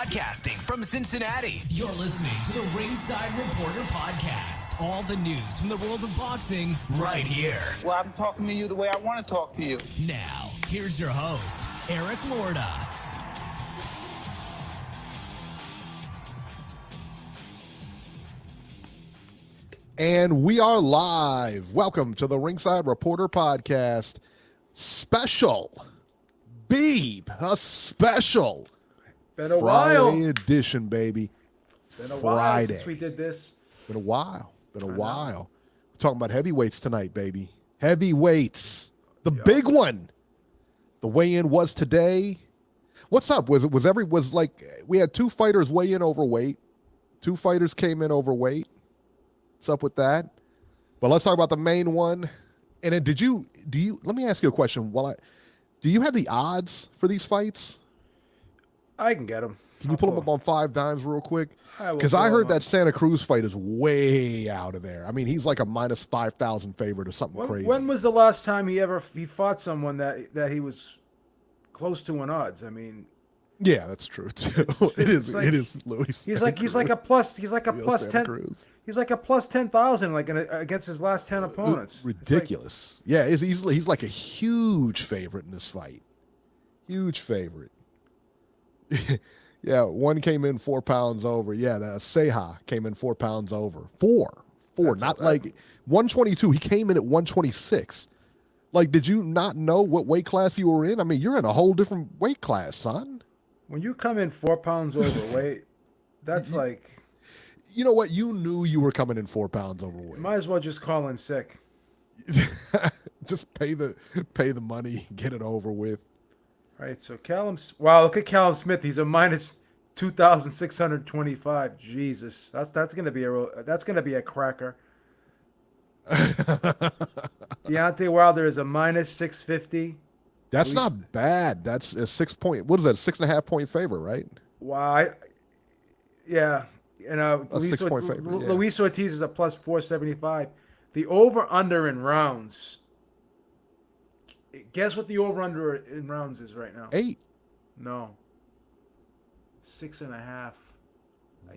Broadcasting from Cincinnati, you're listening to the Ringside Reporter Podcast. All the news from the world of boxing right here. Well, I'm talking to you the way I want to talk to you. Now, here's your host, Eric Lorda. And we are live. Welcome to the Ringside Reporter Podcast. Special. Beeb. A special. Been a Friday while. edition, baby. Been a while since we did this. Been a while. We're talking about heavyweights tonight, baby. Heavyweights. The big one. The weigh-in was today. What's up? We had two fighters weigh in overweight. Two fighters came in overweight. What's up with that? But let's talk about the main one. And then let me ask you a question. Do you have the odds for these fights? I can get them. Can you pull them up on 5 dimes real quick? Because I heard that Santa Cruz fight is way out of there. I mean, he's like a minus 5,000 favorite or something crazy. When was the last time he fought someone that he was close to in odds? I mean, yeah, that's true too. It is Luis. He's like a plus 10. Cruz. He's like a plus 10,000 against his last 10 opponents. Ridiculous. He's like a huge favorite in this fight. Huge favorite. Yeah, one came in 4 pounds over. Yeah, Ceja came in 4 pounds over. Four. Not like 122. He came in at 126. Like, did you not know what weight class you were in? I mean, you're in a whole different weight class, son. When you come in 4 pounds overweight, that's like... You know what? You knew you were coming in 4 pounds overweight. Might as well just call in sick. Just pay the money, get it over with. Right, so look at Callum Smith. He's a minus 2,625. Jesus, that's gonna be a cracker. Deontay Wilder is a minus 650. That's not bad. That's a 6 point. What is that? 6.5 point favor, right? Wow. Yeah. And Luis 6 point favor. Luis Ortiz is a plus 475. The over under in rounds. Guess what the over under in rounds is right now? 8. No. 6.5.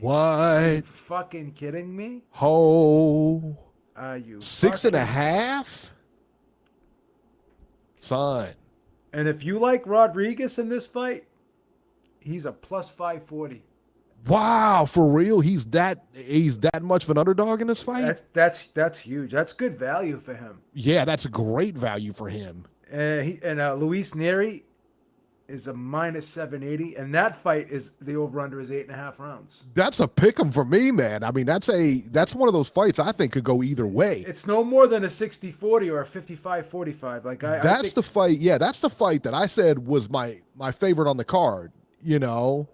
What? You fucking kidding me? Oh. Are you 6.5? Son. And if you like Rodriguez in this fight, he's a plus 540. Wow, for real? He's that much of an underdog in this fight? That's huge. That's good value for him. Yeah, that's great value for him. Luis Neri is a minus 780, and that fight is the over/under is 8.5 rounds. That's a pick'em for me, man. I mean, that's one of those fights I think could go either way. It's no more than a 60-40 or a 55-45. That's the fight. Yeah, that's the fight that I said was my favorite on the card. You know,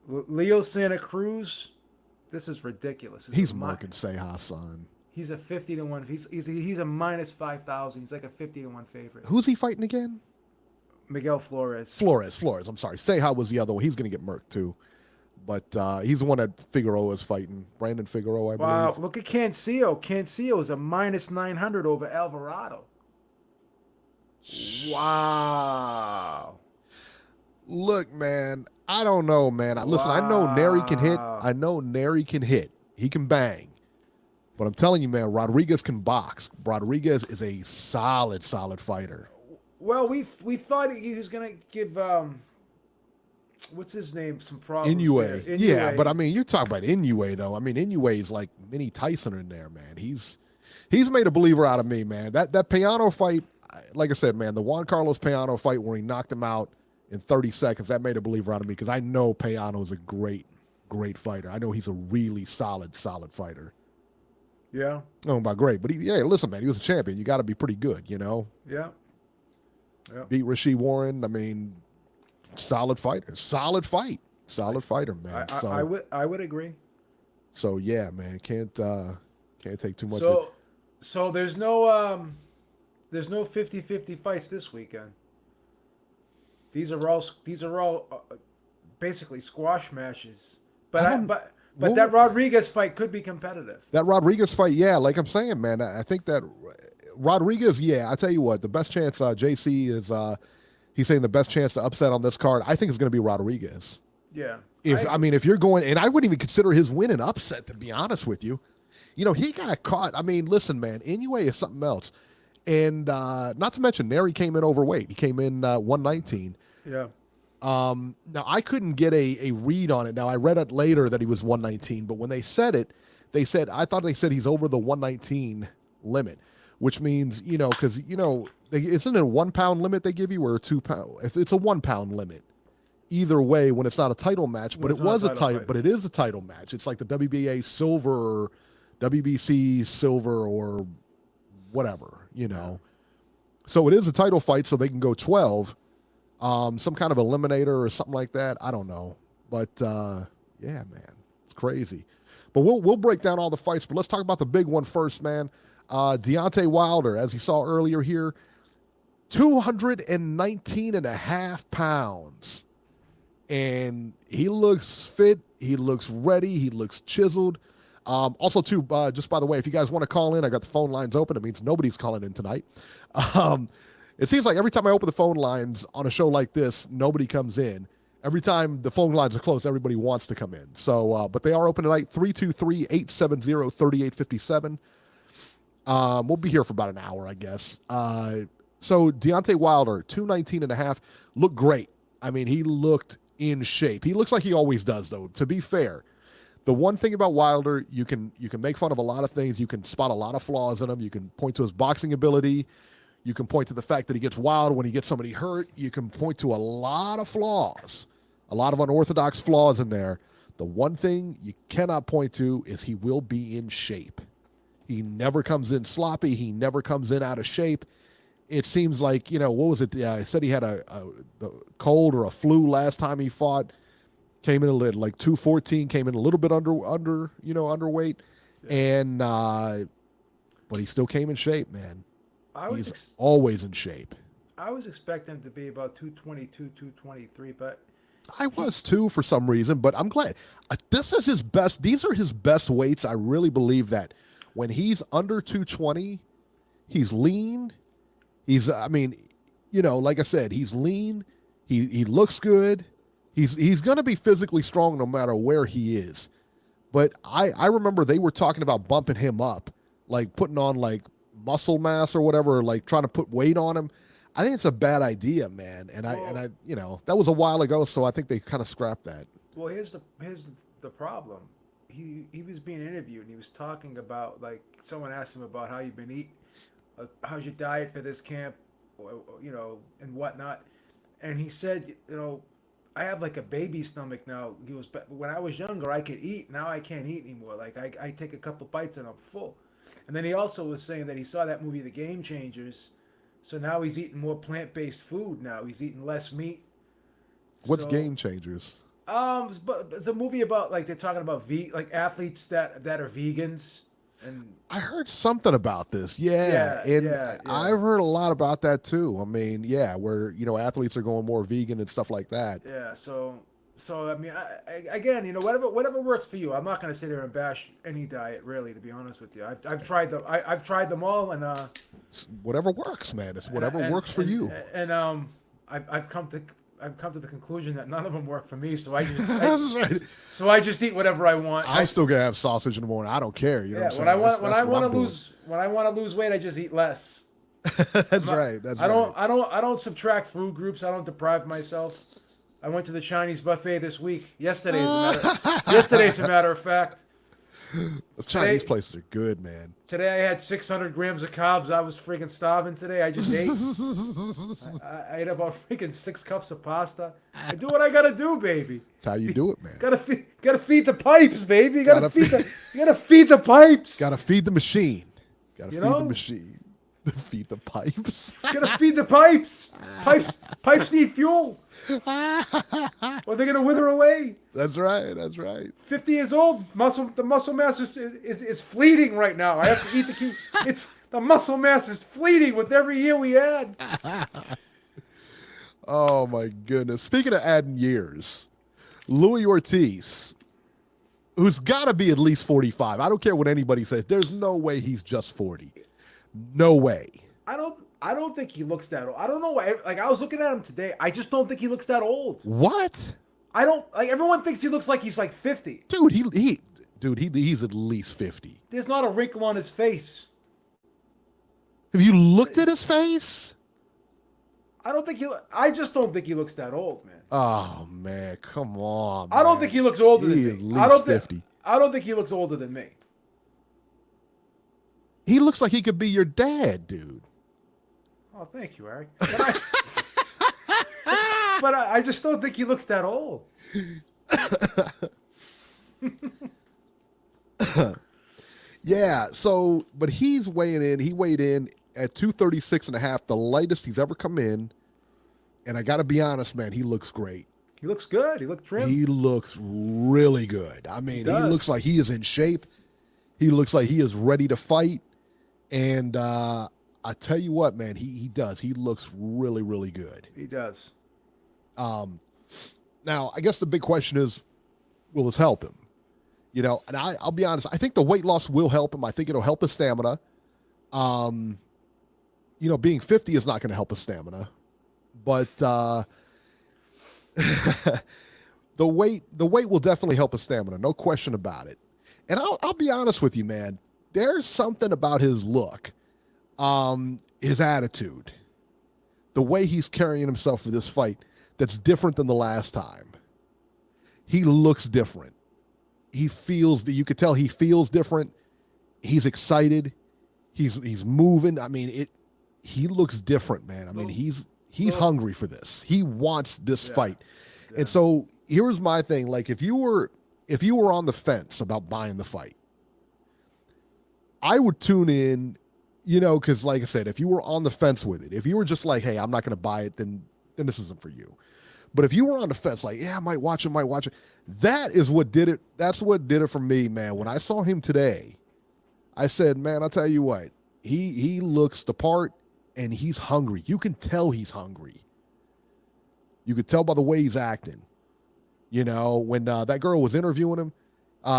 Leo Santa Cruz. This is ridiculous. He's murking Ceja, son. He's a 50-1. He's a minus 5,000. He's like a 50-1 favorite. Who's he fighting again? Miguel Flores. Flores. I'm sorry. Ceja was the other one. He's going to get murked too. But he's the one that Figueroa is fighting. Brandon Figueroa, I believe. Wow, look at Cancio. Cancio is a minus 900 over Alvarado. Wow. Look, man, I don't know, man. Listen, I know Neri can hit. He can bang. But I'm telling you, man, Rodriguez can box. Rodriguez is a solid fighter. Well, we thought he was going to give, what's his name, some problems. Inoue. Yeah, but I mean, you're talking about Inoue, though. I mean, Inoue's like mini Tyson in there, man. He's made a believer out of me, man. That Payano fight, like I said, man, the Juan Carlos Payano fight where he knocked him out in 30 seconds, that made a believer out of me because I know Payano is a great fighter. I know he's a really solid fighter. Yeah. Oh, about great. But listen, man, he was a champion. You got to be pretty good, you know? Yeah. Beat Rasheed Warren. I mean, solid fighter. Solid fight. Solid fighter, man. I would agree. So, yeah, man, can't take too much. So there's no 50-50 fights this weekend. These are all basically squash matches. But that Rodriguez fight could be competitive. That Rodriguez fight, yeah, like I'm saying, man, I think that Rodriguez, yeah, I tell you what, the best chance JC is he's saying the best chance to upset on this card, I think is going to be Rodriguez. Yeah. If you're going, and I wouldn't even consider his win an upset, to be honest with you. He got caught. I mean, listen, man, Inoue is something else. And not to mention, Neri came in overweight. He came in 119. Yeah. Now, I couldn't get a read on it. Now, I read it later that he was 119, but when they said it, I thought they said he's over the 119 limit, which means, because, isn't it a 1 pound limit they give you or a 2 pound? It's a 1 pound limit. Either way, when it's not a title match, but it was a title, but it is a title match. It's like the WBA silver or WBC silver or whatever, So it is a title fight, so they can go 12. Some kind of eliminator or something like that. I don't know. But yeah, man, it's crazy. But we'll break down all the fights, but let's talk about the big one first, man. Deontay Wilder, as you saw earlier here, 219 and a half pounds. And he looks fit. He looks ready. He looks chiseled. Also, too, just by the way, if you guys want to call in, I got the phone lines open. It means nobody's calling in tonight. It seems like every time I open the phone lines on a show like this, nobody comes in. Every time the phone lines are closed, everybody wants to come in. So, but they are open tonight, 323-870-3857. We'll be here for about an hour, I guess. So Deontay Wilder, 219 and a half, looked great. I mean, he looked in shape. He looks like he always does, though, to be fair. The one thing about Wilder, you can make fun of a lot of things. You can spot a lot of flaws in him. You can point to his boxing ability. You can point to the fact that he gets wild when he gets somebody hurt. You can point to a lot of flaws, a lot of unorthodox flaws in there. The one thing you cannot point to is he will be in shape. He never comes in sloppy. He never comes in out of shape. It seems like, what was it? I said he had a cold or a flu last time he fought. Came in a little, like 214, came in a little bit underweight. Yeah. And, but he still came in shape, man. He's always in shape. I was expecting him to be about 222, 223, but I was too for some reason, but I'm glad. This is his best. These are his best weights. I really believe that when he's under 220, he's lean. Like I said, he's lean. He looks good. He's going to be physically strong no matter where he is. But I remember they were talking about bumping him up, like putting on like muscle mass or whatever, like trying to put weight on him. I think it's a bad idea, man. And I that was a while ago, so I think they kind of scrapped that. Well, here's the problem. He was being interviewed and he was talking about, like, someone asked him about how you've been eating, how's your diet for this camp, and whatnot. And he said, I have like a baby stomach now. He goes, but when I was younger, I could eat. Now I can't eat anymore. Like I take a couple bites and I'm full. And then he also was saying that he saw that movie, The Game Changers. So now he's eating more plant-based food now. He's eating less meat. What's Game Changers? It's a movie about, like, they're talking about athletes that are vegans. And I heard something about this. Yeah. I've heard a lot about that too. I mean, where, athletes are going more vegan and stuff like that. Yeah. So I mean, again, whatever works for you. I'm not going to sit here and bash any diet, really, to be honest with you. I've tried them all, and whatever works, man. It's whatever works for you. And I've come to the conclusion that none of them work for me, so I just eat whatever I want. I'm still gonna have sausage in the morning. I don't care. When I want to lose weight, I just eat less. That's right. I don't subtract food groups. I don't deprive myself. I went to the Chinese buffet this week. Yesterday, as a matter of fact. Those Chinese places are good, man. Today I had 600 grams of carbs. I was freaking starving today. I just ate. I ate about freaking 6 cups of pasta. I do what I gotta do, baby. That's how you do it, man. Gotta feed the pipes, baby. You gotta feed the pipes. Gotta feed the machine. Gotta feed the machine. Feed the pipes. Gotta feed the pipes. Pipes need fuel. Or they're gonna wither away. That's right. 50 years old, the muscle mass is fleeting right now. I have to eat the muscle mass is fleeting with every year we add. Oh my goodness. Speaking of adding years, Louis Ortiz, who's gotta be at least 45. I don't care what anybody says. There's no way he's just 40. No way. I don't think he looks that old. I don't know why. Like, I was looking at him today. I just don't think he looks that old. What? I don't like. Everyone thinks he looks like he's like 50. Dude, he's at least 50. There's not a wrinkle on his face. Have you looked at his face? I just don't think he looks that old, man. Oh man, come on. Man. I don't think he looks older than me. At least 50. I don't think he looks older than me. He looks like he could be your dad, dude. Oh, thank you, Eric. But I just don't think he looks that old. Yeah, so, but he's weighing in. He weighed in at 236.5, the lightest he's ever come in. And I got to be honest, man, he looks great. He looks good. He looks trim. He looks really good. I mean, he looks like he is in shape. He looks like he is ready to fight. And I tell you what, man, he does. He looks really, really good. He does. Now, I guess the big question is, will this help him? You know, and I'll be honest, I think the weight loss will help him. I think it'll help his stamina. You know, being 50 is not going to help his stamina. But the weight will definitely help his stamina, no question about it. And I'll be honest with you, man. There's something about his look, his attitude, the way he's carrying himself for this fight that's different than the last time. He looks different. He feels that you could tell he feels different. He's excited. He's moving. I mean, he looks different, man. I mean, he's hungry for this. He wants this fight. Yeah. And so here's my thing. Like if you were on the fence about buying the fight, I would tune in, you know, because like I said, if you were on the fence with it, if you were just like, hey, I'm not going to buy it, then this isn't for you. But if you were on the fence, like, yeah, I might watch it. That is what did it. That's what did it for me, man. When I saw him today, I said, man, I'll tell you what, he looks the part and he's hungry. You can tell he's hungry. You could tell by the way he's acting. You know, when that girl was interviewing him,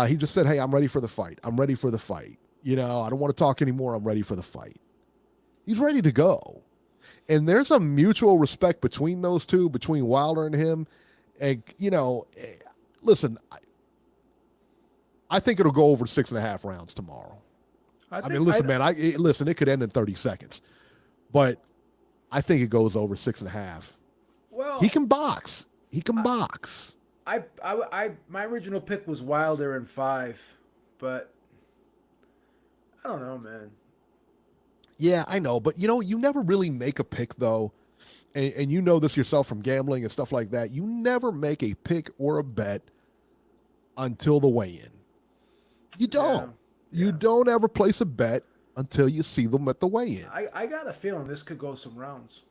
he just said, hey, I'm ready for the fight. I'm ready for the fight. You know, I don't want to talk anymore. I'm ready for the fight. He's ready to go. And there's a mutual respect between those two, between Wilder and him. And, you know, listen, I think it'll go over 6.5 rounds tomorrow. I mean, listen, man, listen, it could end in 30 seconds. But I think it goes over 6.5. Well, he can box. He can box. My original pick was Wilder in 5, but I don't know, man. Yeah, I know, but you know, you never really make a pick though, and you know this yourself from gambling and stuff like that. You never make a pick or a bet until the weigh-in. You don't. Yeah. You don't ever place a bet until you see them at the weigh-in. I got a feeling this could go some rounds.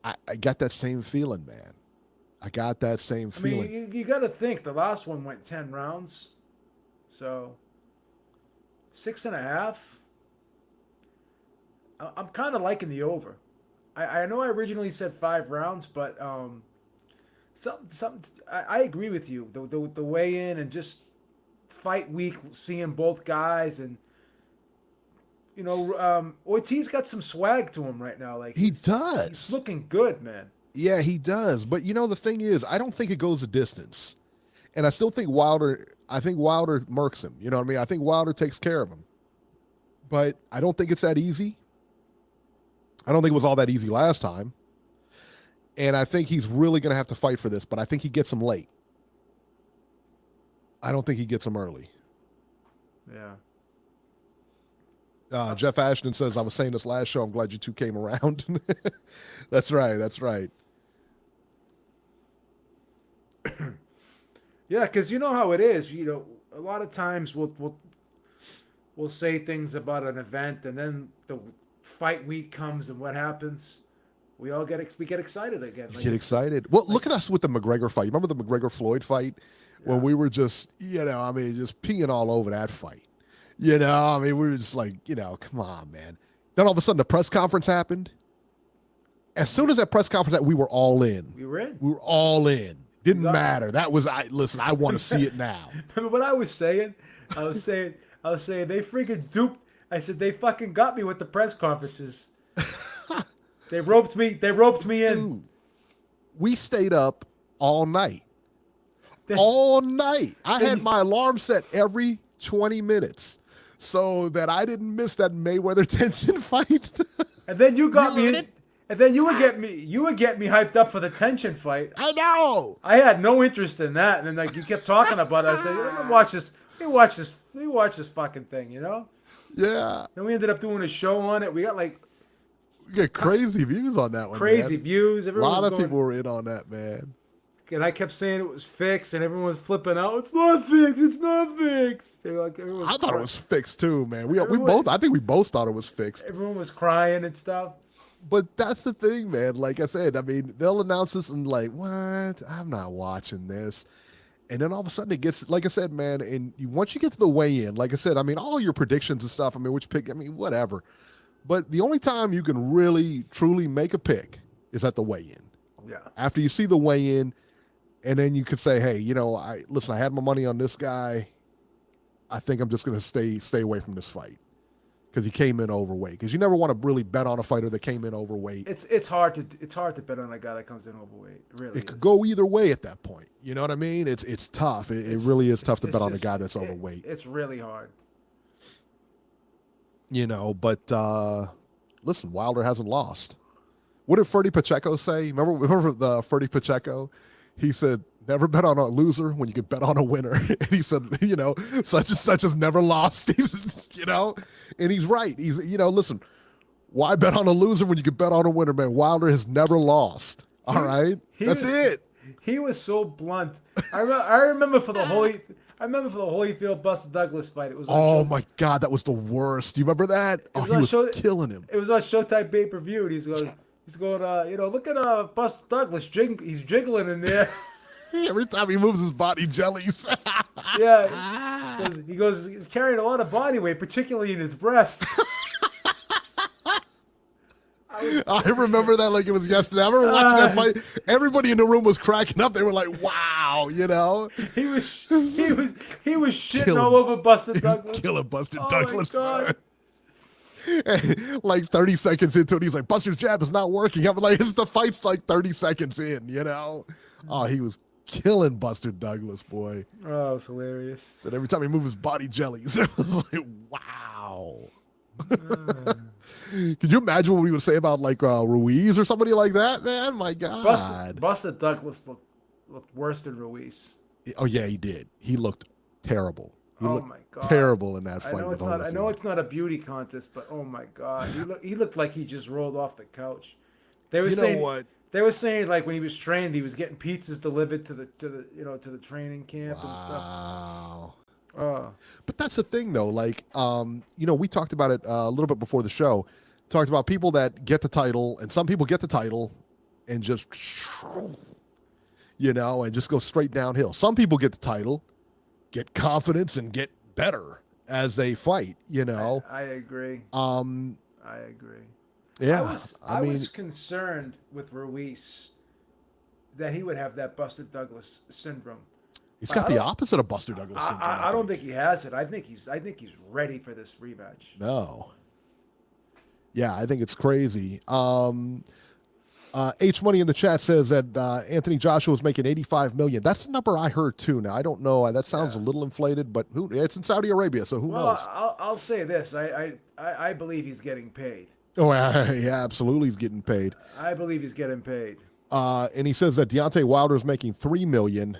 I got that same feeling, man. I got that same feeling. I mean, you got to think the last one went 10 rounds, so 6.5. I'm kind of liking the over. I know I originally said 5 rounds, but I agree with you. The weigh in and just fight week, seeing both guys, and you know, Ortiz got some swag to him right now. Like he does. He's looking good, man. Yeah, he does. But you know, the thing is, I don't think it goes a distance, and I still think Wilder. I think Wilder murks him. You know what I mean? I think Wilder takes care of him, but I don't think it's that easy. I don't think it was all that easy last time. And I think he's really going to have to fight for this, but I think he gets him late. I don't think he gets him early. Yeah. Jeff Ashton says, I was saying this last show, I'm glad you two came around. That's right. That's right. Yeah, because you know how it is. You know, a lot of times we'll say things about an event, and then the fight week comes, and what happens? We get excited again. Get excited. Well, look at us with the McGregor fight. Remember the McGregor-Floyd fight? Yeah. When we were just, you know, I mean, just peeing all over that fight. You know, I mean, we were just like, you know, come on, man. Then all of a sudden the press conference happened. As soon as that press conference happened, we were all in. We were in? We were all in. Didn't matter. That was, listen, I want to see it now. Remember what I was saying? I was saying they freaking duped. I said, they fucking got me with the press conferences. They roped me in. Dude, we stayed up all night. all night. I had my alarm set every 20 minutes so that I didn't miss that Mayweather tension fight. And then you got me. And then you would get me hyped up for the tension fight. I know. I had no interest in that, and then like you kept talking about it. I said, let me watch this. Let me watch this fucking thing, you know? Yeah. Then we ended up doing a show on it. We got like crazy views on that one. crazy man. views. A lot of people were in on that, man. And I kept saying it was fixed, and everyone was flipping out. It's not fixed. It's not fixed. They were like, I thought it was fixed too, man. I think we both thought it was fixed. Everyone was crying and stuff. But that's the thing, man. Like I said, I mean, they'll announce this and like, what? I'm not watching this. And then all of a sudden it gets, like I said, man, and once you get to the weigh-in, like I said, I mean, all your predictions and stuff, I mean, which pick, I mean, whatever. But the only time you can really, truly make a pick is at the weigh-in. Yeah. After you see the weigh-in, and then you could say, hey, you know, I had my money on this guy. I think I'm just going to stay away from this fight. Because he came in overweight. Because you never want to really bet on a fighter that came in overweight. It's hard to bet on a guy that comes in overweight. It really It could go either way at that point. You know what I mean? It's tough. It really is tough to bet on a guy that's overweight. It's really hard. You know, but listen, Wilder hasn't lost. What did Ferdy Pacheco say? Remember the Ferdy Pacheco? He said, never bet on a loser when you can bet on a winner. And he said, you know, such and such has never lost. You know, and he's right. Listen, why bet on a loser when you can bet on a winner, man? Wilder has never lost. All right, that's it. He was so blunt. I remember for the Holyfield Buster Douglas fight. It was. My God, that was the worst. Do you remember that? He was killing him. It was on Showtime pay-per-view, and he's going, look at Buster Douglas. He's jiggling in there. Every time he moves his body jellies. Yeah. He's carrying a lot of body weight, particularly in his breasts. I remember that like it was yesterday. I remember watching that fight. Everybody in the room was cracking up. They were like, wow, you know. He was shitting all over Buster Douglas. Killing Buster Douglas. My God. Like 30 seconds into it, he's like, Buster's jab is not working. I'm like, the fight's like 30 seconds in, you know. Oh, he was killing Buster Douglas, boy. Oh, it was hilarious. And every time he moved his body jellies, it was like, wow. Could you imagine what we would say about like Ruiz or somebody like that, man? My God. Buster Douglas looked worse than Ruiz. Oh, yeah, he did. He looked terrible. He looked my God. terrible in that fight. I know it's not a beauty contest, but oh my God, he looked like he just rolled off the couch. They were saying what? They were saying like when he was trained, he was getting pizzas delivered to the training camp and stuff. Wow. Oh. But that's the thing, though. Like, we talked about it a little bit before the show. Talked about people that get the title, and some people get the title and just, and just go straight downhill. Some people get the title, get confidence, and get better as they fight. I agree. I agree. Yeah, I was concerned with Ruiz that he would have that Buster Douglas syndrome. He's got the opposite of Buster Douglas syndrome. I don't think he has it. I think he's ready for this rematch. No. Yeah, I think it's crazy. H Money in the chat says that Anthony Joshua is making $85 million. That's the number I heard too. Now I don't know. That sounds a little inflated, but it's in Saudi Arabia, so who knows? I'll say this. I believe he's getting paid. Oh yeah, absolutely, he's getting paid. I believe he's getting paid. And he says that Deontay Wilder is making $3 million.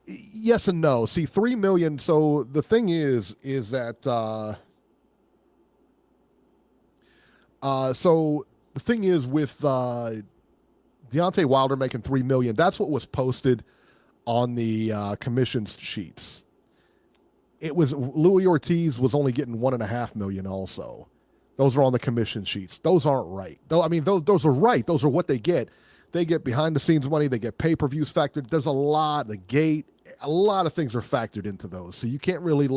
Yes and no. See, $3 million. So the thing is that so the thing is with Deontay Wilder making $3 million. That's what was posted on the commissions sheets. It was Louis Ortiz was only getting $1.5 million also. Those are on the commission sheets. Those aren't right. Though I mean, those are right. Those are what they get. They get behind the scenes money. They get pay-per-views factored. There's a lot of things are factored into those. So you can't really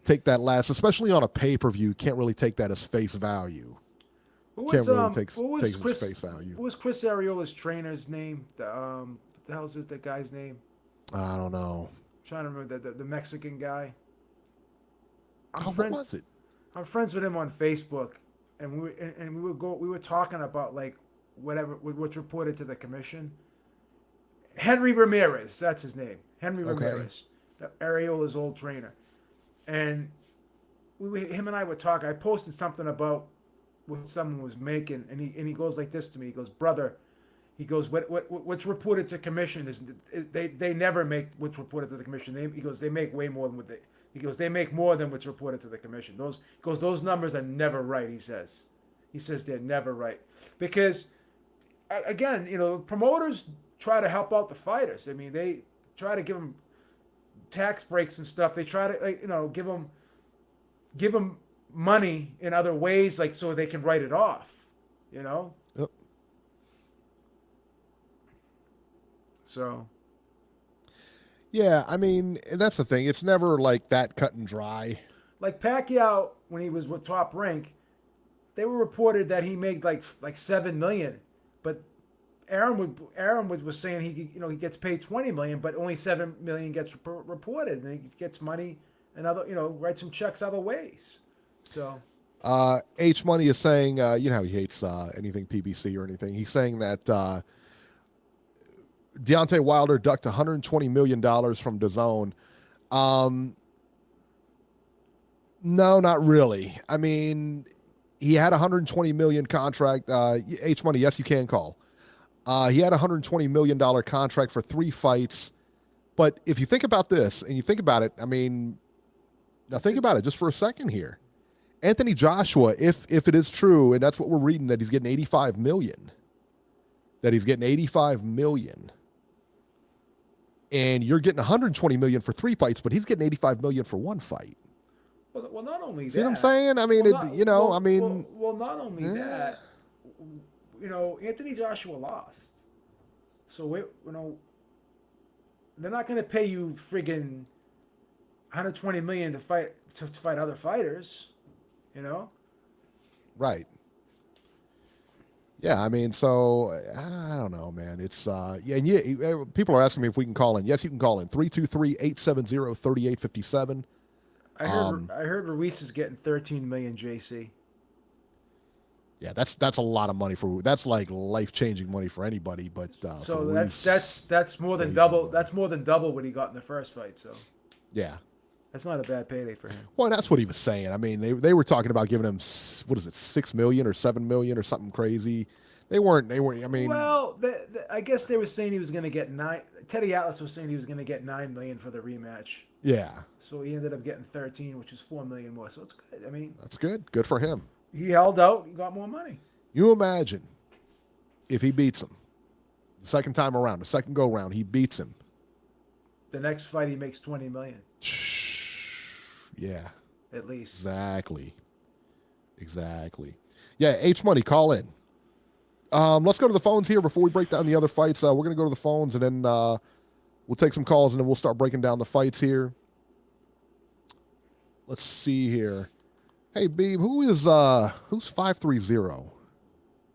take that last, especially on a pay-per-view. You can't really take that as face value. Take as face value. What was Chris Ariola's trainer's name? What the hell is that guy's name? I don't know. I'm trying to remember the Mexican guy. What was it? I'm friends with him on Facebook, and we were talking about like what's reported to the commission, Henry Ramirez, that's his name. Henry Okay. Ramirez, Ariola's old trainer. And him and I would talk. I posted something about what someone was making, and he goes like this to me. He goes, brother, he goes, what's reported to commission is they never make what's reported to the commission. He goes, they make way more than what he goes, they make more than what's reported to the commission. Those numbers are never right. He says they're never right because, again, promoters try to help out the fighters. I mean, they try to give them tax breaks and stuff. They try to give them money in other ways, like so they can write it off. Yep. So. Yeah, I mean, that's the thing. It's never like that cut and dry. Like Pacquiao, when he was with Top Rank, they were reported that he made like $7 million, but Aaron was saying he gets paid $20 million, but only $7 million gets reported, and he gets money and other write some checks other ways. So. H Money is saying, how he hates anything PBC or anything. He's saying that Deontay Wilder ducked $120 million from DAZN. No, not really. I mean, he had a $120 million contract. H Money, yes, you can call. He had a $120 million contract for 3 fights. But if you think about this and you think about it, I mean, now think about it just for a second here. Anthony Joshua, if it is true, and that's what we're reading, that he's getting $85 million. That he's getting $85 million. And you're getting $120 million for 3 fights, but he's getting $85 million for 1 fight. Well, not only that. See what I'm saying? I mean, well, I mean. Well, not only that. Anthony Joshua lost. So they're not going to pay you friggin' $120 million to fight other fighters. Right. Yeah, I mean, so I don't know, man. It's people are asking me if we can call in. Yes, you can call in 323-870-3857. I heard Ruiz is getting $13 million, JC. Yeah, that's a lot of money that's like life-changing money for anybody, but so Ruiz, that's more than double. That's more than double what he got in the first fight, so. Yeah. That's not a bad payday for him. Well, that's what he was saying. I mean, they were talking about giving him, what is it, $6 million or $7 million or something crazy. They weren't. I mean, well, I guess they were saying he was going to get Teddy Atlas was saying he was going to get $9 million for the rematch. Yeah. So he ended up getting 13, which is $4 million more. So it's good. I mean, that's good. Good for him. He held out. He got more money. You imagine if he beats him the second time around, the second go round, he beats him. The next fight, he makes $20 million. Yeah. At least. Exactly. Yeah, H Money, call in. Let's go to the phones here before we break down the other fights. We're going to go to the phones, and then we'll take some calls, and then we'll start breaking down the fights here. Let's see here. Hey, Beeb, who's 530?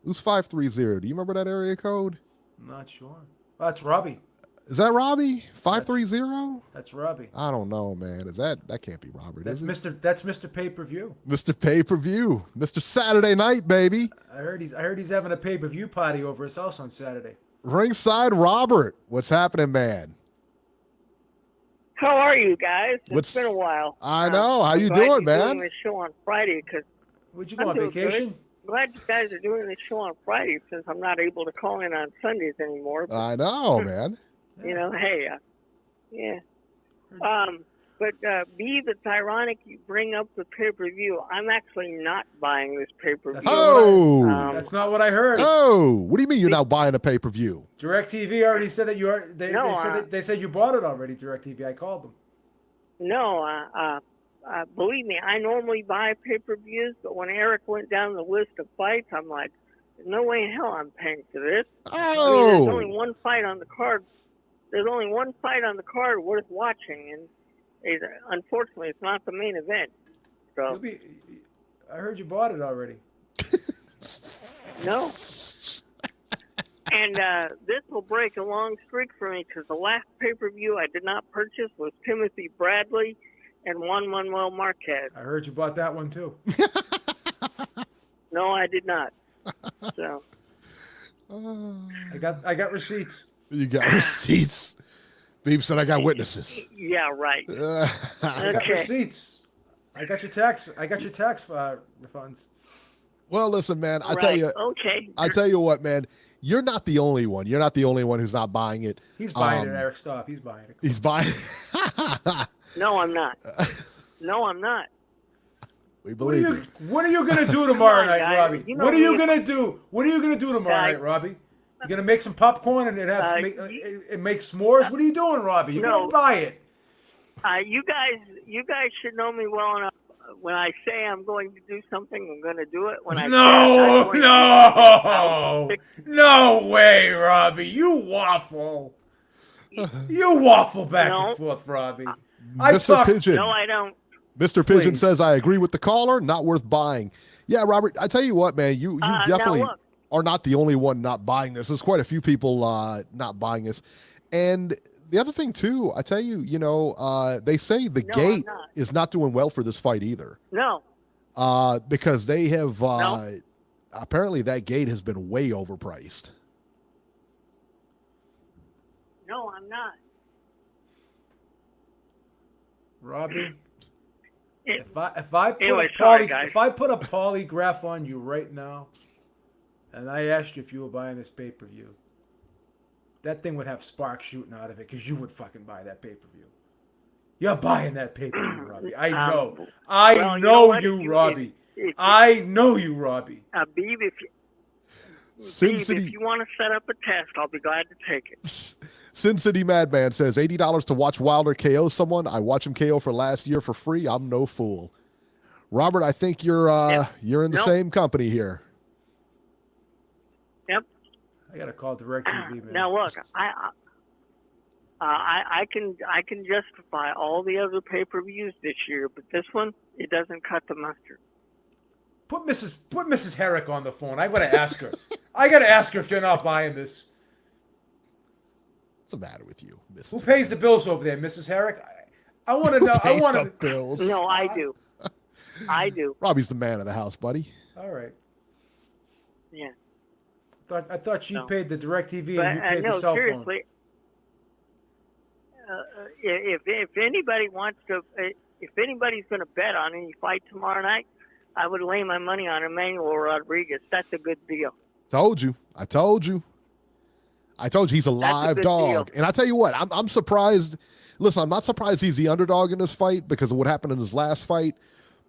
Who's 530? Do you remember that area code? I'm not sure. Oh, that's Robbie. Is that Robbie? 530? That's Robbie. I don't know, man. That can't be Robert, that's is it? That's Mr. Pay-Per-View. Mr. Pay-Per-View. Mr. Saturday Night, baby. I heard he's having a pay-per-view party over his house on Saturday. Ringside Robert. What's happening, man? How are you guys? It's been a while. I know. How you doing, man? Doing this show on Friday because Where'd you go on vacation? Good. Glad you guys are doing this show on Friday since I'm not able to call in on Sundays anymore. But, I know, man. Hey, yeah. But Beav, it's ironic you bring up the pay-per-view. I'm actually not buying this pay-per-view. That's not what I heard. Oh, what do you mean you're not buying a pay-per-view? DirecTV already said that you are. They said you bought it already. DirecTV. I called them. No, believe me, I normally buy pay-per-views, but when Eric went down the list of fights, I'm like, there's no way in hell I'm paying for this. Oh. There's only one fight on the card. There's only one fight on the card worth watching, and unfortunately, it's not the main event. So I heard you bought it already. No. And this will break a long streak for me because the last pay-per-view I did not purchase was Timothy Bradley and Juan Manuel Marquez. I heard you bought that one too. No, I did not. So I got receipts. You got receipts. Beef said I got witnesses. Yeah, right. I got Okay. receipts. I got your tax refunds. Well, listen, man. I tell you. Okay. I tell you what, man. You're not the only one. You're not the only one who's not buying it. He's buying it, Eric. Stop. He's buying it. He's buying. No, I'm not. No, I'm not. We believe you. What are you gonna do tomorrow night, guys. Robbie? You know What are you me. gonna do? What are you gonna do tomorrow Guys. night, Robbie? You gonna make some popcorn and make s'mores? What are you doing, Robbie? You're gonna buy it. You guys should know me well enough. When I say I'm going to do something, I'm going to do it. When I say I'm not going to do it, No way, Robbie. You waffle. You waffle back No. and forth, Robbie. Mr. Pigeon. no, I don't. Mr. Pigeon Please. says, I agree with the caller. Not worth buying. Yeah, Robert, I tell you what, man, you definitely now look. are not the only one not buying this. There's quite a few people not buying this. And the other thing, too, I tell you, they say the No, gate I'm not. is not doing well for this fight either. No. Because they have, No. apparently that gate has been way overpriced. No, I'm not. Robbie, It- if I put Anyway, a sorry, guys. if I put a polygraph on you right now, and I asked you if you were buying this pay-per-view, that thing would have sparks shooting out of it because you would fucking buy that pay-per-view. You're buying that pay-per-view, Robbie. I know. well, I you know know what? you, If- Robbie. if- I know you, Robbie. Beeb, Sin Beeb, City, if you want to set up a test, I'll be glad to take it. Sin City Madman says, $80 to watch Wilder KO someone. I watch him KO for last year for free. I'm no fool. Robert, I think you're in the Nope. same company here. Yep. I gotta call DirecTV, man. Now look, I can justify all the other pay-per-views this year, but this one, it doesn't cut the mustard. Put Mrs. Herrick on the phone. I gotta ask her. I gotta ask her if you're not buying this. What's the matter with you, Mrs. Who pays the bills over there, Mrs. Herrick? I want to know. I Pays want the to. bills? No, I do. I do. Robbie's the man of the house, buddy. All right. Yeah. I thought she No. paid the DirecTV But and you paid no, the cell phone. seriously. If anybody wants to, if anybody's going to bet on any fight tomorrow night, I would lay my money on Emmanuel Rodriguez. That's a good deal. Told you. I told you he's a live good dog. deal. And I tell you what, I'm surprised. Listen, I'm not surprised he's the underdog in this fight because of what happened in his last fight.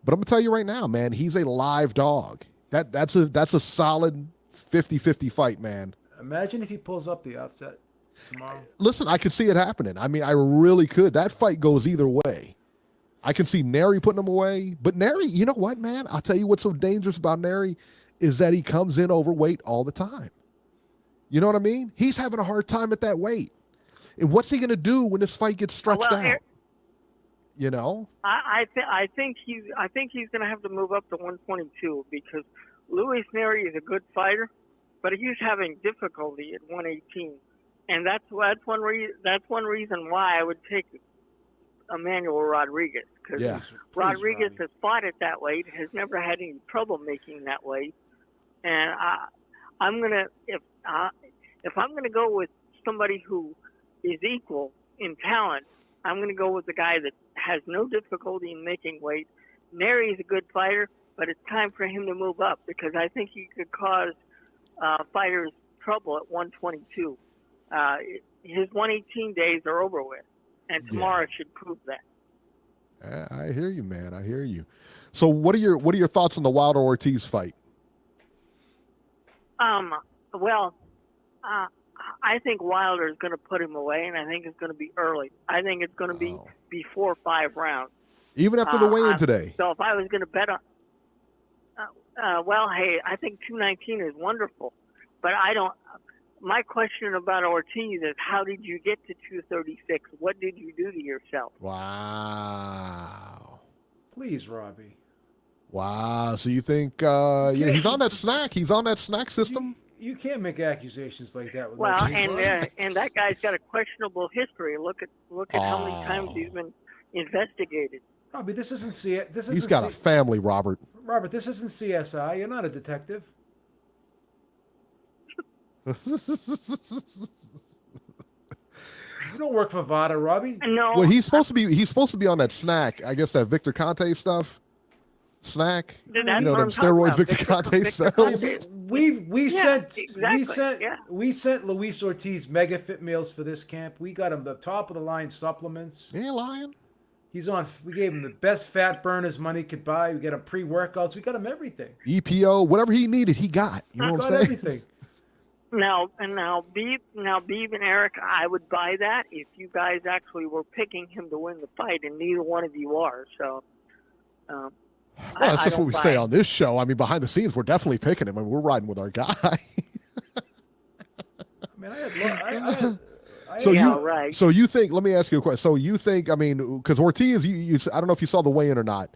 But I'm gonna tell you right now, man, he's a live dog. That's a solid 50-50 fight, man. Imagine if he pulls up the offset tomorrow. Listen, I could see it happening. I mean, I really could. That fight goes either way. I can see Neri putting him away. But Neri, you know what, man? I'll tell you what's so dangerous about Neri is that he comes in overweight all the time. You know what I mean? He's having a hard time at that weight. And what's he going to do when this fight gets stretched Well, out? You know? I think he's going to have to move up to 122 because Luis Neri is a good fighter, but he's having difficulty at 118, and that's one reason why I would take Emmanuel Rodriguez because Yeah. Rodriguez Robbie. has fought at that weight, has never had any trouble making that weight, and I'm gonna if I'm gonna go with somebody who is equal in talent, I'm gonna go with the guy that has no difficulty in making weight. Neri's a good fighter, but it's time for him to move up because I think he could cause fighters trouble at 122. His 118 days are over with, and tomorrow should prove that. I hear you, man. I hear you. So what are your thoughts on the Wilder-Ortiz fight? Well, I think Wilder is going to put him away, and I think it's going to be early. I think it's going to be before 5 rounds. Even after the weigh-in today? So if I was going to bet on, well, hey, I think 219 is wonderful, but I don't. My question about Ortiz is, how did you get to 236? What did you do to yourself? Wow. Please, Robbie. Wow. So you think he's on that snack? He's on that snack system? You can't make accusations like that. With Well, no proof. and that guy's got a questionable history. Look at how many times he's been investigated. Robbie, this isn't He's got a family, Robert. Robert, this isn't CSI. You're not a detective. don't work for VADA, Robbie. No. Well, he's supposed to be on that snack. I guess that Victor Conte stuff. Snack. That's You know, what them I'm talking steroids about. Victor Conte sells. We sent Luis Ortiz mega fit meals for this camp. We got him the top of the line supplements. You ain't lying. He's on. We gave him the best fat burners money could buy. We got him pre-workouts. We got him everything. EPO, whatever he needed, he got. You know what I'm saying? Everything. Now, Beeb and Eric, I would buy that if you guys actually were picking him to win the fight, and neither one of you are. So, Well, that's just what we say on this show. I mean, behind the scenes, we're definitely picking him. I mean, we're riding with our guy. So you think? Let me ask you a question. So you think? I mean, because Ortiz, I don't know if you saw the weigh-in or not,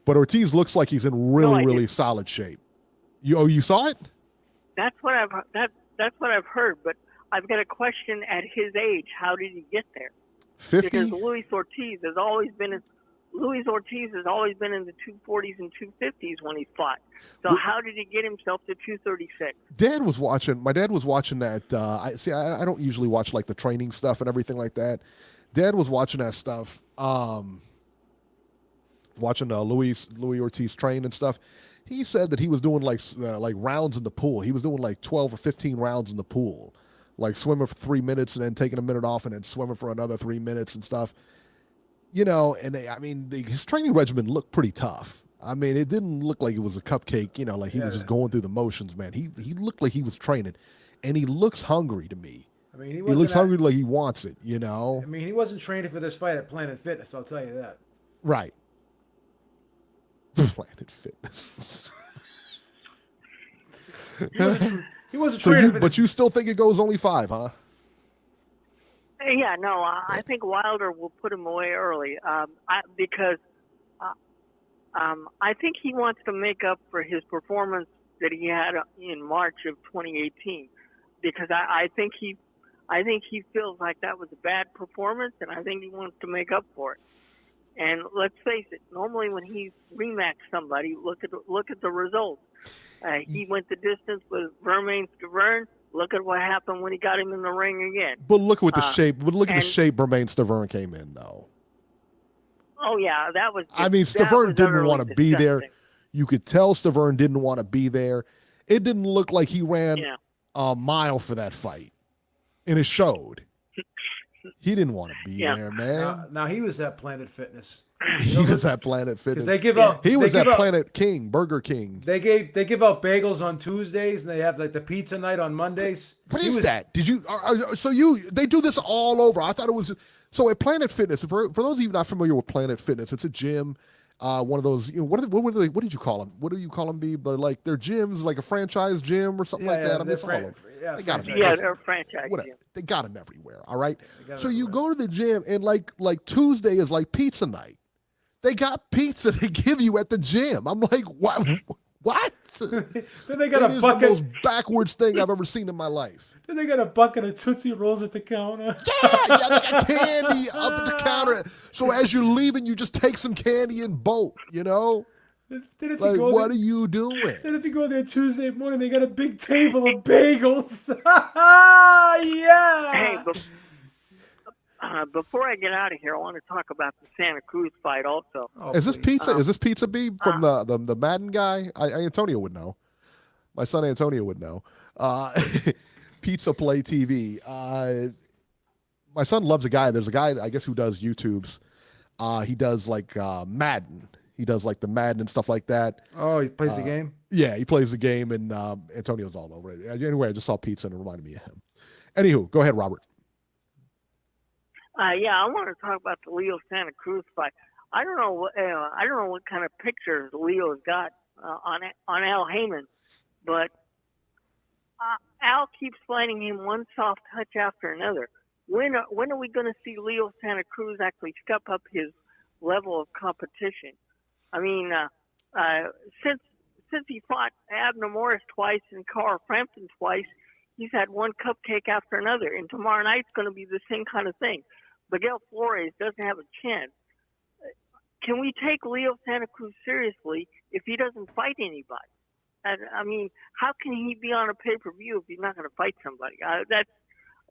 but Ortiz looks like he's in really solid shape. You saw it? That's what I've heard. But I've got a question. At his age, how did he get there? 50. Because Luis Ortiz has always been in the 240s and 250s when he fought. So how did he get himself to 236? My dad was watching that. I don't usually watch like the training stuff and everything like that. Dad was watching that stuff, watching Luis Ortiz train and stuff. He said that he was doing like rounds in the pool. He was doing like 12 or 15 rounds in the pool, like swimming for 3 minutes and then taking a minute off and then swimming for another 3 minutes and stuff. You know, and his training regimen looked pretty tough. I mean, it didn't look like it was a cupcake, you know, like he was just going through the motions, man. He looked like he was training, and he looks hungry to me. I mean, he looks hungry like he wants it, you know? I mean, he wasn't training for this fight at Planet Fitness, I'll tell you that. Right. Planet Fitness. He wasn't training for this. But you still think it goes only 5, huh? Yeah, no, I think Wilder will put him away early because I think he wants to make up for his performance that he had in March of 2018. Because I think he feels like that was a bad performance, and I think he wants to make up for it. And let's face it, normally when he's rematched somebody, look at the results. He went the distance with Vermain-Stavern. Look at what happened when he got him in the ring again. But look at the shape. But look at the shape Vermain-Stavern came in, though. Oh yeah, that was. I mean, Stavern didn't want to be there. You could tell Stavern didn't want to be there. It didn't look like he ran a mile for that fight, and it showed. He didn't want to be there, man. Now he was at Planet Fitness. He was at Planet Fitness. They give out. He was at Planet King, Burger King. They give out bagels on Tuesdays, and they have like the pizza night on Mondays. What is that? Did you? They do this all over. I thought it was so at Planet Fitness. For those of you not familiar with Planet Fitness, it's a gym. One of those. What did you call them? What do you call them? They're like they're gyms, like a franchise gym or something like that. I mean, they got them. They're franchise. Whatever. They got them everywhere. All right. So you go to the gym and like Tuesday is like pizza night. They got pizza they give you at the gym. I'm like, what? What? Then they got a bucket. The most backwards thing I've ever seen in my life. Then they got a bucket of Tootsie Rolls at the counter. Yeah, they got candy up at the counter. So as you're leaving, you just take some candy and bolt, you know? Like, what are you doing? Then if you go there Tuesday morning, they got a big table of bagels. Yeah. Hey, before I get out of here, I want to talk about the Santa Cruz fight also. Is this pizza? Is this Pizza B from the Madden guy? Antonio would know. My son Antonio would know. Pizza Play TV. My son loves a guy. There's a guy, I guess, who does YouTubes. He does like Madden. He does like the Madden and stuff like that. Oh, he plays the game? Yeah, he plays the game, and Antonio's all over it. Anyway, I just saw pizza and it reminded me of him. Anywho, go ahead, Robert. I want to talk about the Leo Santa Cruz fight. I don't know what kind of pictures Leo's got on Al Heyman, but Al keeps finding him one soft touch after another. When are we going to see Leo Santa Cruz actually step up his level of competition? I mean, since he fought Abner Morris twice and Carl Frampton twice, he's had one cupcake after another, and tomorrow night's going to be the same kind of thing. Miguel Flores doesn't have a chance. Can we take Leo Santa Cruz seriously if he doesn't fight anybody? I mean, how can he be on a pay-per-view if he's not going to fight somebody?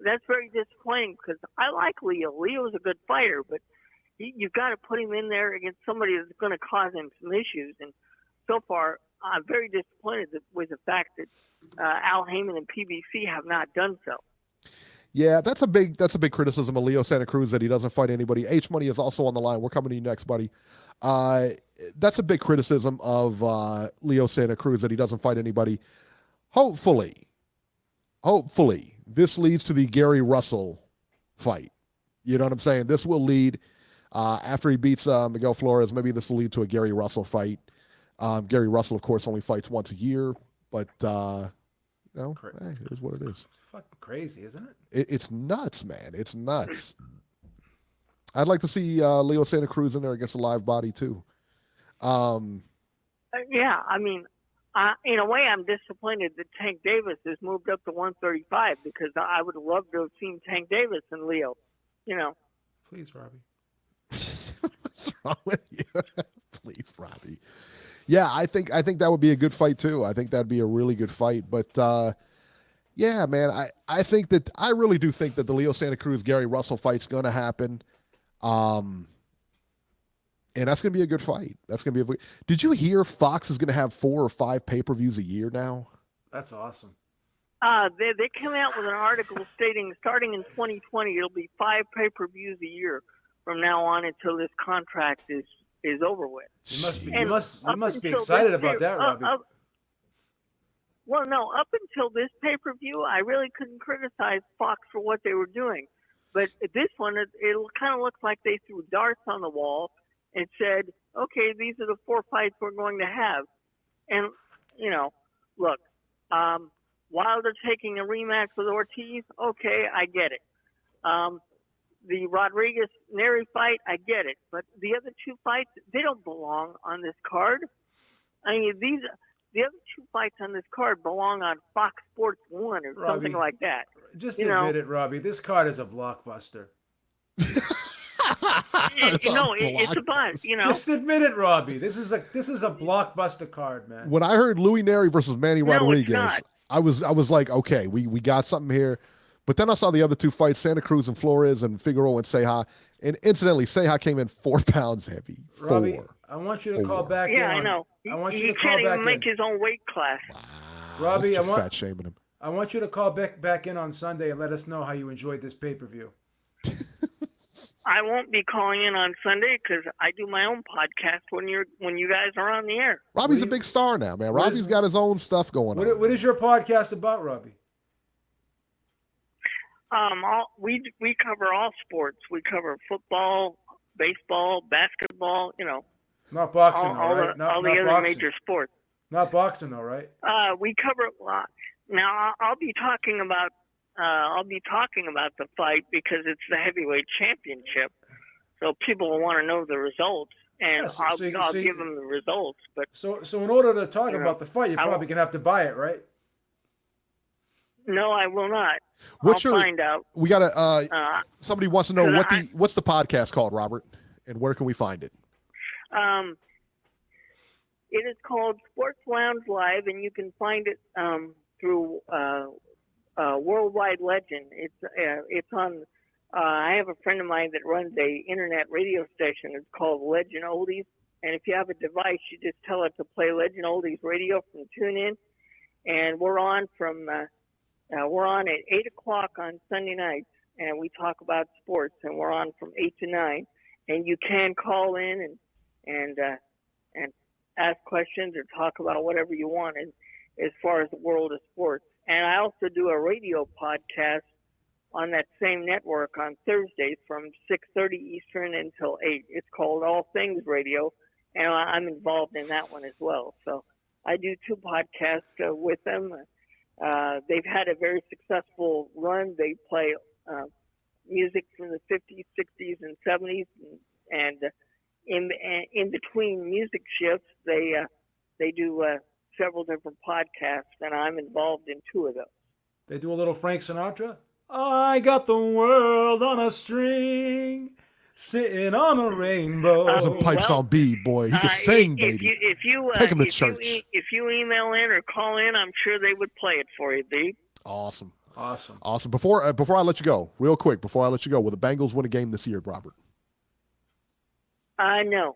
that's very disappointing because I like Leo. Leo's a good fighter, but you've got to put him in there against somebody that's going to cause him some issues. And so far, I'm very disappointed with the fact that Al Heyman and PBC have not done so. Yeah, that's a big criticism of Leo Santa Cruz, that he doesn't fight anybody. H Money is also on the line. We're coming to you next, buddy. That's a big criticism of Leo Santa Cruz, that he doesn't fight anybody. Hopefully, this leads to the Gary Russell fight. You know what I'm saying? This will lead, after he beats Miguel Flores, maybe this will lead to a Gary Russell fight. Gary Russell, of course, only fights once a year, but, hey, it is what it is. It's fucking crazy, isn't it? It's nuts, man. It's nuts. I'd like to see Leo Santa Cruz in there against a live body, too. Yeah, I mean, in a way, I'm disappointed that Tank Davis has moved up to 135 because I would love to have seen Tank Davis and Leo. You know. Please, Robbie. What's wrong with you? Please, Robbie. Yeah, I think that would be a good fight too. I think that'd be a really good fight. But yeah, man, I really do think that the Leo Santa Cruz Gary Russell fight's gonna happen. And that's gonna be a good fight. Did you hear Fox is gonna have 4 or 5 pay-per-views a year now? That's awesome. They came out with an article stating starting in 2020, it'll be 5 pay-per-views a year from now on until this contract is over with. You must be excited about that, Robbie. Well, no, up until this pay-per-view, I really couldn't criticize Fox for what they were doing. But this one, it kind of looks like they threw darts on the wall and said, okay, these are the 4 fights we're going to have. And, look, Wilder taking a rematch with Ortiz, okay, I get it. The Rodriguez-Neri fight, I get it. But the other 2 fights, they don't belong on this card. I mean, the other 2 fights on this card belong on Fox Sports 1 or something like that. Just admit it, Robbie. This card is a blockbuster. It's a buzz, Just admit it, Robbie. This is a blockbuster card, man. When I heard Louis Neri versus Manny Rodriguez, I was like, okay, we got something here. But then I saw the other 2 fights, Santa Cruz and Flores and Figueroa and Ceja. And incidentally, Ceja came in 4 pounds heavy. Robbie, I want you to call back in. Yeah, I know. I want you to he call can't back even make in. his own weight class. Wow, Robbie, fat shaming him. I want you to call back in on Sunday and let us know how you enjoyed this pay-per-view. I won't be calling in on Sunday because I do my own podcast when you guys are on the air. Robbie's a big star now, man. Robbie's got his own stuff going on. What is your podcast about, Robbie? We cover all sports. We cover football, baseball, basketball. Not boxing, right? All the other major sports. Not boxing, though, right? We cover a lot. Now I'll be talking about the fight because it's the heavyweight championship, so people will want to know the results, and I'll give them the results. But so in order to talk about the fight, you're probably gonna have to buy it, right? No, I will not. I'll find out. We gotta. Somebody wants to know what's the podcast called, Robert, and where can we find it? It is called Sports Lounge Live, and you can find it through Worldwide Legend. It's on. I have a friend of mine that runs a internet radio station. It's called Legend Oldies, and if you have a device, you just tell it to play Legend Oldies radio from TuneIn, and we're on at 8 o'clock on Sunday nights, and we talk about sports, and we're on from 8 to 9, and you can call in and ask questions or talk about whatever you want as far as the world of sports. And I also do a radio podcast on that same network on Thursdays from 6:30 Eastern until 8. It's called All Things Radio, and I'm involved in that one as well. So I do 2 podcasts with them. They've had a very successful run. They play music from the 50s, 60s, and 70s, and in between music shifts, they do several different podcasts, and I'm involved in 2 of those. They do a little Frank Sinatra. I got the world on a string, sitting on a rainbow. He's a pipes on B, boy. He can sing, baby. Take him to church. If you email in or call in, I'm sure they would play it for you, B. Awesome. Awesome. Awesome. Before I let you go, real quick, before I let you go, will the Bengals win a game this year, Robert? No,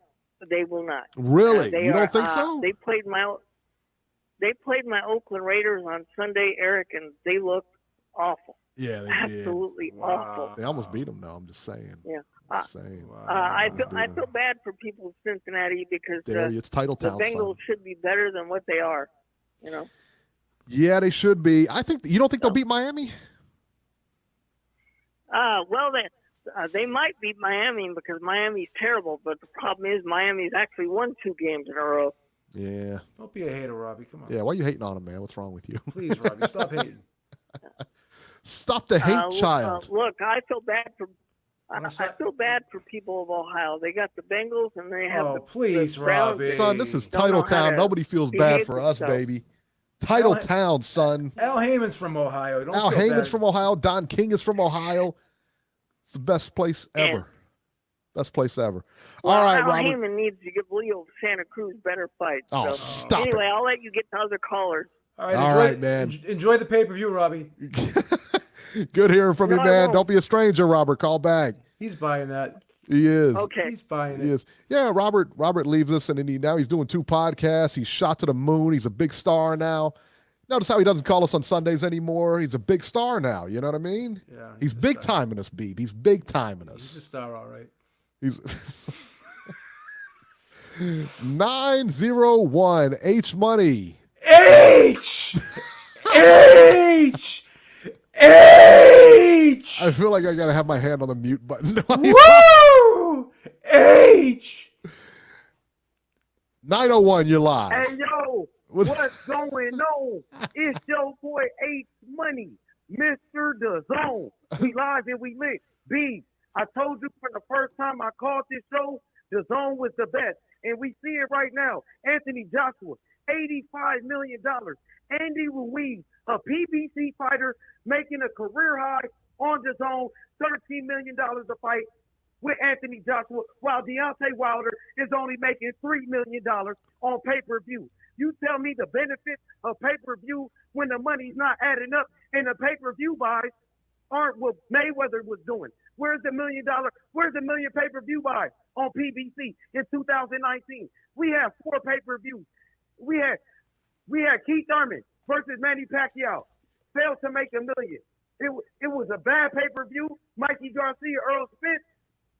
they will not. Really? You don't think so? They played my Oakland Raiders on Sunday, Eric, and they looked awful. Yeah, they Absolutely awful. did. They almost beat them, though. I'm just saying. Yeah. Wow. I feel bad for people in Cincinnati because it's title the town. Bengals should be better than what they are. You know. Yeah, they should be. I think you don't think they'll beat Miami? Well, they might beat Miami because Miami's terrible, but the problem is Miami's actually won 2 games in a row. Yeah. Don't be a hater, Robbie. Come on. Yeah, why are you hating on him, man? What's wrong with you? Please, Robbie, stop hating. Stop the hate, child. Look, I feel bad for people of Ohio. They got the Bengals and they have please, the Browns. Robbie. Son, this is title town. Nobody feels bad for us, baby. Title town, son. Al Heyman's from Ohio. Al Heyman's from Ohio. Don King is from Ohio. It's the best place ever. Best place ever. Well, all right, Al Robert. Heyman needs to give Leo Santa Cruz better fights. Oh, so. stop Anyway, it. I'll let you get to other callers. All right, All right, man. Enjoy the pay-per-view, Robbie. Good hearing from you, man. Don't be a stranger, Robert. Call back. He's buying that. He is. Okay. He's buying it. He is. Yeah, Robert leaves us, and then now he's doing 2 podcasts. He's shot to the moon. He's a big star now. Notice how he doesn't call us on Sundays anymore. He's a big star now. You know what I mean? Yeah. He's big time in us, Beeb. He's big time in us. He's a star, all right. He's 901 H Money. H! I feel like I gotta have my hand on the mute button. Woo! H! 901, you're live. Hey, yo, what's going on? It's your boy H Money, Mr. The Zone. We live and we lit. B, I told you from the first time I called this show, The Zone was the best. And we see it right now. Anthony Joshua, $85 million. Andy Ruiz, a PBC fighter, making a career high on The Zone, $13 million a fight with Anthony Joshua, while Deontay Wilder is only making $3 million on pay-per-view. You tell me the benefits of pay-per-view when the money's not adding up and the pay-per-view buys aren't what Mayweather was doing. Where's the $1 million pay-per-view buys on PBC in 2019? We have 4 pay-per-views. We had Keith Thurman versus Manny Pacquiao. Failed to make $1 million. It was a bad pay-per-view. Mikey Garcia, Earl Spence,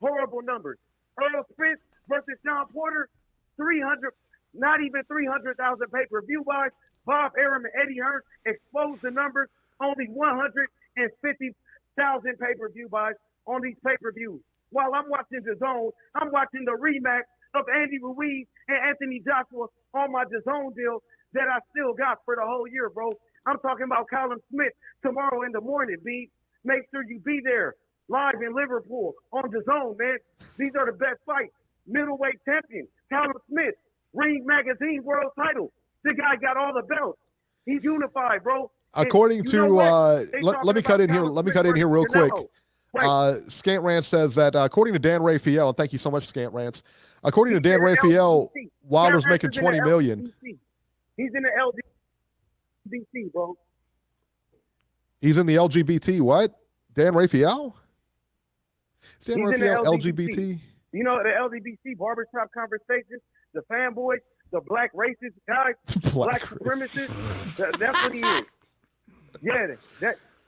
horrible numbers. Earl Spence versus Sean Porter, 300, not even 300,000 pay-per-view buys. Bob Arum and Eddie Hearn exposed the numbers. Only 150,000 pay-per-view buys on these pay-per-views. While I'm watching The Zone, I'm watching the rematch of Andy Ruiz and Anthony Joshua on my The Zone deal that I still got for the whole year, bro. I'm talking about Callum Smith tomorrow in the morning, B. Make sure you be there live in Liverpool on The Zone, man. These are the best fights. Middleweight champion, Callum Smith, Ring Magazine world title. The guy got all the belts. He's unified, bro. According to, let me cut in here. Let me cut in here real quick. Scant Rant says that according to Dan Raphael, and thank you so much, Scant Rants. According to Dan Raphael, Wilder's making $20 million. He's in the LGBT, bro. He's in the LGBT. What? Dan Raphael? Is Dan He's Raphael in the LGBT? You know, the LGBT barbershop conversations, the fanboys, the black racist guys, black supremacists. That's what he is. Yeah,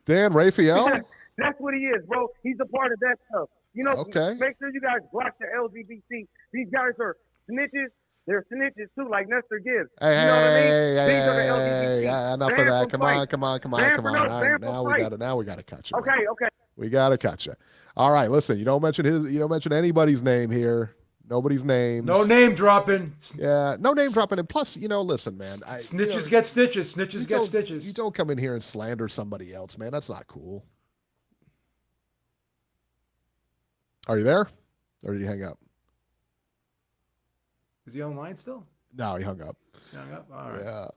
Dan Raphael? That's what he is, bro. He's a part of that stuff. You know, okay. Make sure you guys block the LGBT. These guys are snitches. They're snitches too, like Nestor Gibbs. Hey, you know what I mean? These are the hey, LGBT. enough of that. Come on. All right, now we gotta cut you. Okay. We gotta cut you. All right, listen. You don't mention anybody's name here. Nobody's name. No name dropping. Yeah, no name dropping. And plus, listen, man. Snitches get stitches. Snitches get stitches. You don't come in here and slander somebody else, man. That's not cool. Are you there? Or did you hang up? Is he online still? No, he hung up. Hung up? All right. Yeah.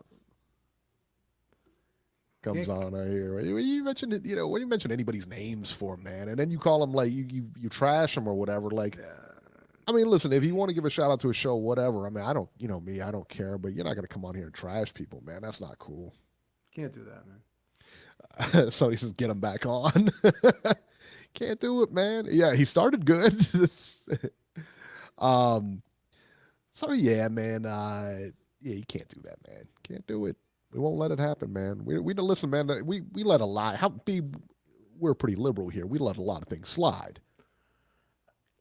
Comes on right here. When you mention it, when you mention anybody's names for, man, and then you call them like you trash them or whatever. Like, I mean, listen, if you want to give a shout out to a show, whatever. I mean, I don't, I don't care, but you're not gonna come on here and trash people, man. That's not cool. Can't do that, man. So he says, get him back on. Can't do it, man. Yeah, he started good. So yeah, man. Yeah, you can't do that, man. Can't do it. We won't let it happen, man. We don't listen, man. We let a lot. We're pretty liberal here. We let a lot of things slide.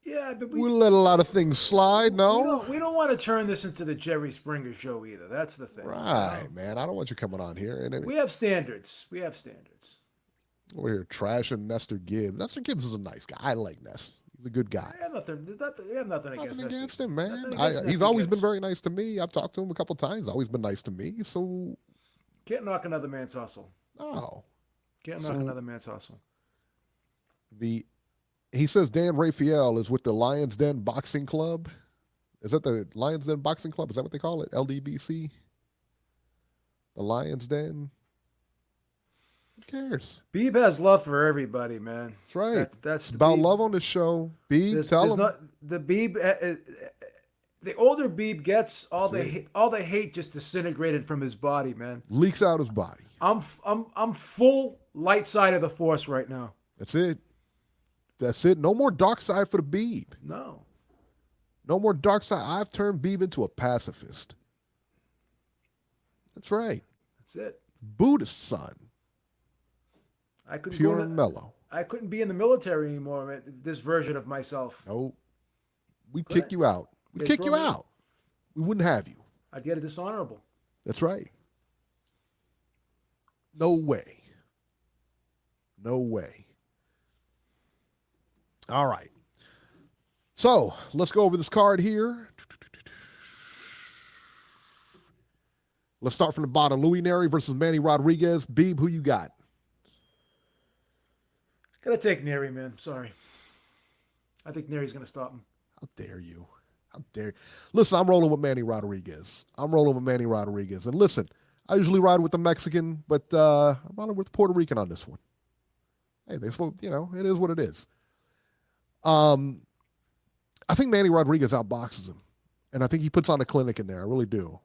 Yeah, but we let a lot of things slide. No, we don't want to turn this into the Jerry Springer show either. That's the thing. Right, man. I don't want you coming on here. And we have standards. We have standards. We're here trashing Nestor Gibbs. Nestor Gibbs is a nice guy. I like Ness. He's a good guy. I have nothing against him, man. He's always been very nice to me. I've talked to him a couple times. He's always been nice to me. So can't knock another man's hustle. No. Can't knock another man's hustle. He says Dan Raphael is with the Lions Den Boxing Club. Is that the Lions Den Boxing Club? Is that what they call it? LDBC? The Lions Den? Who cares? Beeb has love for everybody, man. That's right. That's about Beeb. Love on the show. Beeb, tell him. The Beeb, the older Beeb gets, all the hate just disintegrated from his body, man. Leaks out his body. I'm full light side of the force right now. That's it. That's it. No more dark side for the Beeb. No more dark side. I've turned Beeb into a pacifist. That's right. That's it. Buddhist son. I couldn't pure and mellow. I couldn't be in the military anymore, man. This version of myself. No. We'd kick you out. We'd kick you out. We wouldn't have you. I'd get a dishonorable. That's right. No way. No way. All right. So let's go over this card here. Let's start from the bottom. Louis Neri versus Manny Rodriguez. Beeb, who you got? Gotta take Neri, man. Sorry. I think Neri's gonna stop him. How dare you? How dare you? Listen, I'm rolling with Manny Rodriguez. And listen, I usually ride with the Mexican, but I'm riding with the Puerto Rican on this one. Hey, it is what it is. I think Manny Rodriguez outboxes him. And I think he puts on a clinic in there. I really do.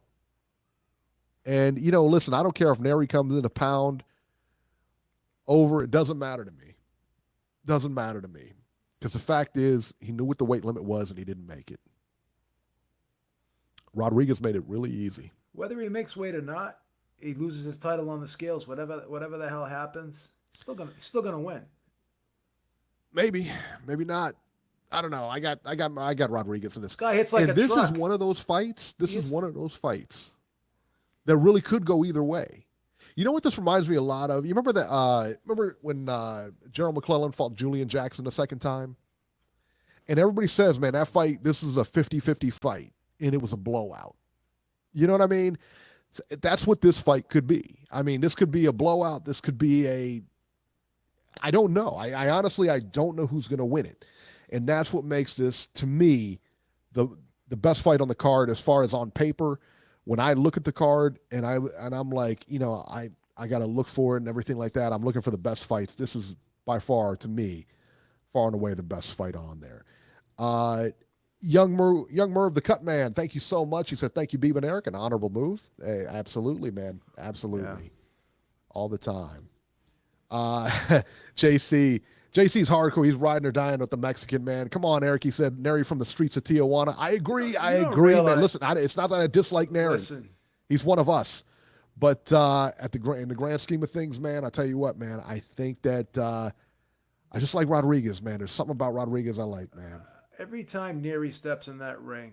And, listen, I don't care if Neri comes in a pound over. It doesn't matter to me. Doesn't matter to me. Because the fact is, he knew what the weight limit was and he didn't make it. Rodriguez made it really easy. Whether he makes weight or not, he loses his title on the scales. Whatever the hell happens, still gonna win. Maybe not. I don't know. I got Rodriguez in this. Guy hits like and a this truck. Is one of those fights. This is one of those fights that really could go either way. You know what this reminds me a lot of? You remember that? Remember when Gerald McClellan fought Julian Jackson the second time? And everybody says, man, that fight, this is a 50-50 fight. And it was a blowout. You know what I mean? That's what this fight could be. I mean, this could be a blowout. This could be I don't know. I honestly, I don't know who's going to win it. And that's what makes this, to me, the best fight on the card as far as on paper. When I look at the card and I'm like, I got to look for it and everything like that. I'm looking for the best fights. This is by far, to me, far and away the best fight on there. Young Merv, the cut man, thank you so much. He said, thank you, Beeb and Eric. An honorable move. Hey, absolutely, man. Absolutely. Yeah. All the time. JC's hardcore. He's riding or dying with the Mexican, man. Come on, Eric. He said, Neri from the streets of Tijuana. I agree, man. Listen, it's not that I dislike Neri. Listen. He's one of us. But in the grand scheme of things, man, I tell you what, man, I think that I just like Rodriguez, man. There's something about Rodriguez I like, man. Every time Neri steps in that ring,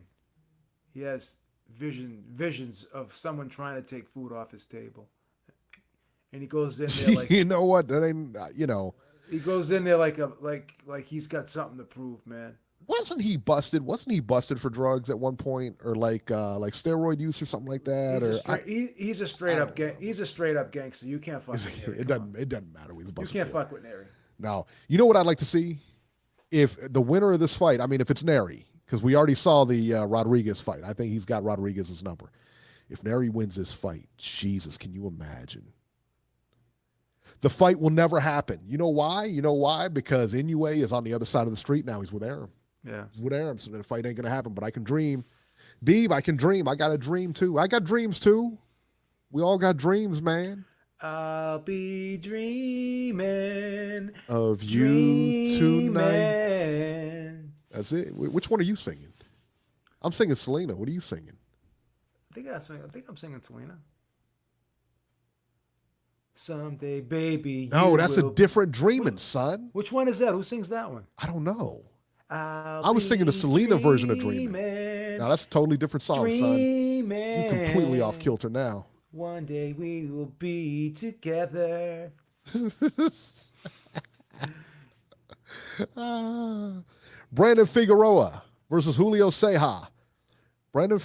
he has visions of someone trying to take food off his table. And he goes in there like you know what? That ain't he goes in there like he's got something to prove, man. Wasn't he busted? Wasn't he busted for drugs at one point, or like steroid use or something like that? He's a straight up gangster. You can't fuck with Neri. It doesn't matter what he's busted. You can't fuck with Neri. No. You know what I'd like to see? If the winner of this fight, I mean, if it's Neri, because we already saw the Rodriguez fight. I think he's got Rodriguez's number. If Neri wins this fight, Jesus, can you imagine? The fight will never happen. You know why? Because Inoue is on the other side of the street now. He's with Arum. Yeah. He's with Arum, so the fight ain't going to happen, but I can dream. Beeb, I can dream. I got a dream, too. I got dreams, too. We all got dreams, man. I'll be dreaming Of you tonight. dreaming. That's it. Which one are you singing? I'm singing Selena. What are you singing? I think I'm singing Selena. Someday, baby. No, you that's a will- different dreaming, son. Which one is that? Who sings that one? I don't know. I I was singing the Selena version of Dreaming. Now that's a totally different song, son. Dreaming. You're completely off kilter now. One day we will be together. Brandon Figueroa versus Julio Ceja. Julio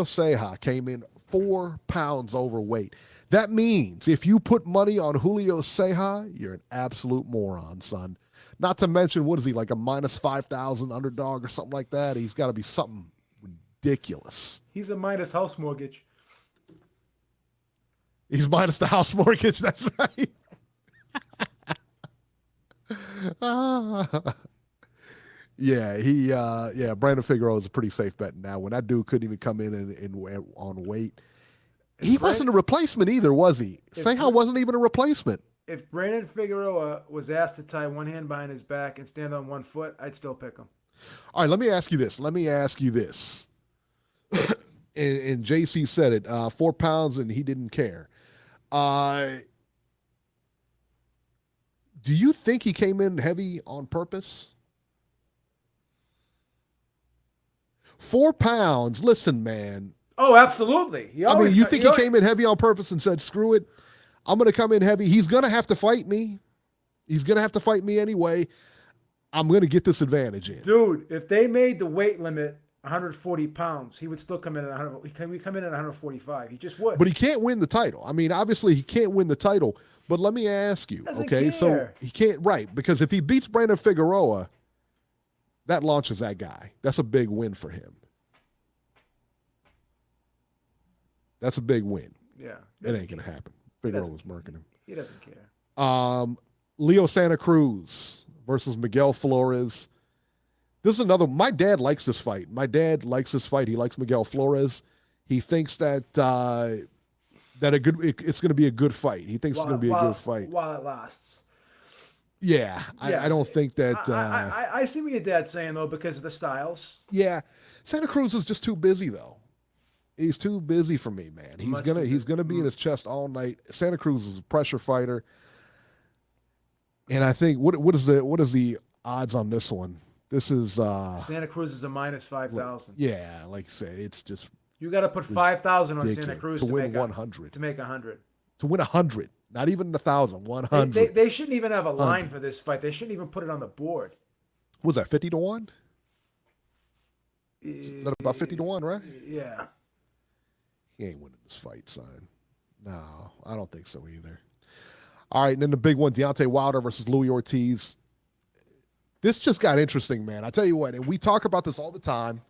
Ceja came in 4 pounds overweight. That means if you put money on Julio Ceja, you're an absolute moron, son. Not to mention, what is he, like a minus 5,000 underdog or something like that? He's got to be something ridiculous. He's a minus house mortgage. He's minus the house mortgage. That's right. Brandon Figueroa is a pretty safe bet now. When that dude couldn't even come in on weight, he wasn't a replacement either, was he? Ceja wasn't even a replacement. If Brandon Figueroa was asked to tie one hand behind his back and stand on one foot, I'd still pick him. All right, let me ask you this. And JC said it, 4 pounds, and he didn't care. Do you think he came in heavy on purpose? 4 pounds. Listen, man. Oh, absolutely. You think he came in heavy on purpose and said, screw it, I'm going to come in heavy. He's going to have to fight me. He's going to have to fight me anyway. I'm going to get this advantage in. Dude, if they made the weight limit 140 pounds, he would still come in at 100. He come in at 145. He just would. But he can't win the title. I mean, obviously he can't win the title. But let me ask you, okay? So he can't, right? Because if he beats Brandon Figueroa, that launches that guy. That's a big win for him. That's a big win. Yeah, it ain't gonna happen. Figueroa's murking him. He doesn't care. Leo Santa Cruz versus Miguel Flores. This is another. My dad likes this fight. He likes Miguel Flores. He thinks that it's going to be a good fight. He thinks it's going to be a good fight while it lasts. Yeah, I don't think that. I see what your dad's saying though, because of the styles. Yeah, Santa Cruz is just too busy though. He's too busy for me, man. He's gonna be in his chest all night. Santa Cruz is a pressure fighter, and I think what is the odds on this one? This is Santa Cruz is a minus 5,000. Yeah, like I say, it's just you got to put 5,000 on Santa Cruz to win make 100. To make 100. To win 100, not even 1,000, 100. They shouldn't even have a line for this fight. They shouldn't even put it on the board. Was that 50 to 1? Is that about 50 to 1, right? Yeah. He ain't winning this fight, son. No, I don't think so either. All right, and then the big one, Deontay Wilder versus Louis Ortiz. This just got interesting, man. I tell you what, and we talk about this all the time.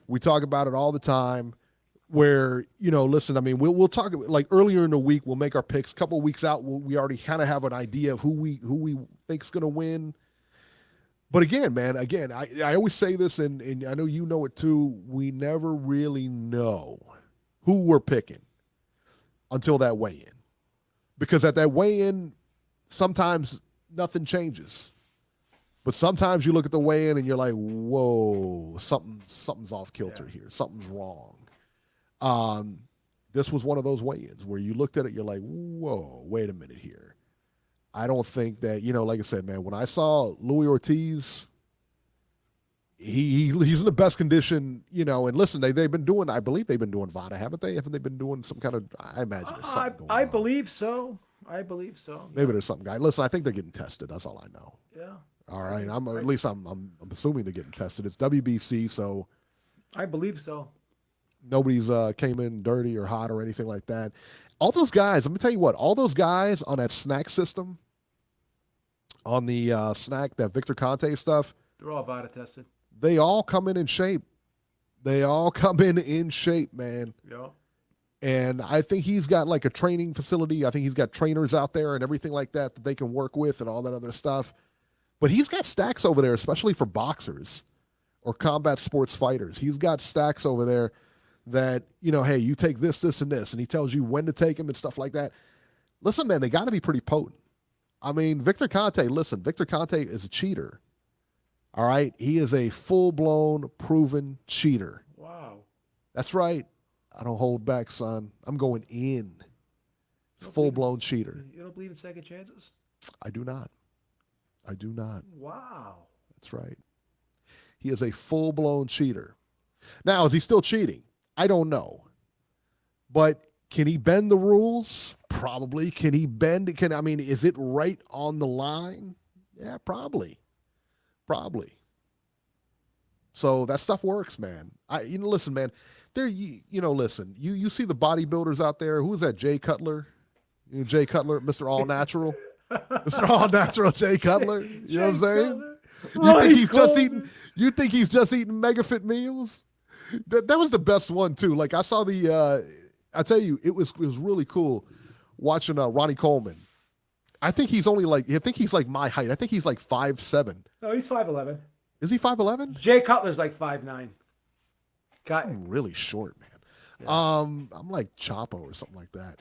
We talk about it all the time where, listen, I mean, we'll talk like earlier in the week, we'll make our picks. A couple of weeks out, we already kind of have an idea of who we think's going to win. But again, man, I always say this, and I know you know it too, we never really know who we're picking until that weigh-in. Because at that weigh-in, sometimes nothing changes. But sometimes you look at the weigh-in and you're like, whoa, something's off kilter here. Something's wrong. This was one of those weigh-ins where you looked at it, you're like, whoa, wait a minute here. I don't think that, like I said, man, when I saw Louis Ortiz, he's in the best condition, and listen, they've been doing, I believe they've been doing VADA, haven't they? Haven't they been doing some kind of, I imagine there's something going on. I believe so. Maybe there's something, guy. Listen, I think they're getting tested. That's all I know. Yeah. All right. I'm assuming they're getting tested. It's WBC, so I believe so. Nobody's came in dirty or hot or anything like that. All those guys, let me tell you what, all those guys on that snack system, on the that Victor Conte stuff, they're all VADA tested. They all come in shape. Man. Yeah. And I think he's got like a training facility. I think he's got trainers out there and everything like that they can work with and all that other stuff. But he's got stacks over there, especially for boxers or combat sports fighters. He's got stacks over there that, hey, you take this, this, and this, and he tells you when to take them and stuff like that. Listen, man, they got to be pretty potent. I mean, Victor Conte is a cheater. All right? He is a full-blown, proven cheater. Wow. That's right. I don't hold back, son. I'm going in. Full-blown cheater. You don't believe in second chances? I do not. Wow. That's right. He is a full-blown cheater. Now, is he still cheating? I don't know. But can he bend the rules? Probably. Can he bend? Is it right on the line? Yeah, probably. So that stuff works, man. Listen, man. Listen. You see the bodybuilders out there. Who is that? Jay Cutler. Jay Cutler, Mr. All Natural. Mr. All Natural Jay Cutler. You know what I'm saying? You think he's just eating mega fit meals? That was the best one too. Like I saw I tell you, it was really cool watching Ronnie Coleman. I think he's like my height. I think he's like 5'7". No, he's 5'11". Is he 5'11"? Jay Cutler's like 5'9". I'm really short, man. Yeah. I'm like Chapo or something like that.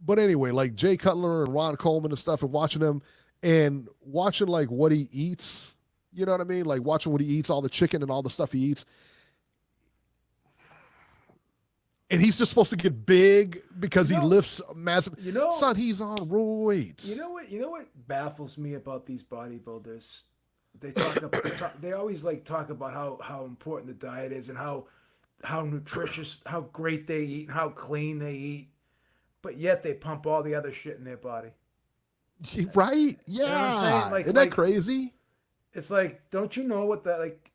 But anyway, like Jay Cutler and Ron Coleman and stuff, and watching them and watching like what he eats. You know what I mean? Like watching what he eats, all the chicken and all the stuff he eats. And he's just supposed to get big because he lifts massive. Son, he's on roids. You know what baffles me about these bodybuilders? They always like talk about how important the diet is and how nutritious, how great they eat, and how clean they eat. But yet they pump all the other shit in their body. Right? Yeah. You know what I'm saying? Isn't that crazy? It's like, don't you know what that like?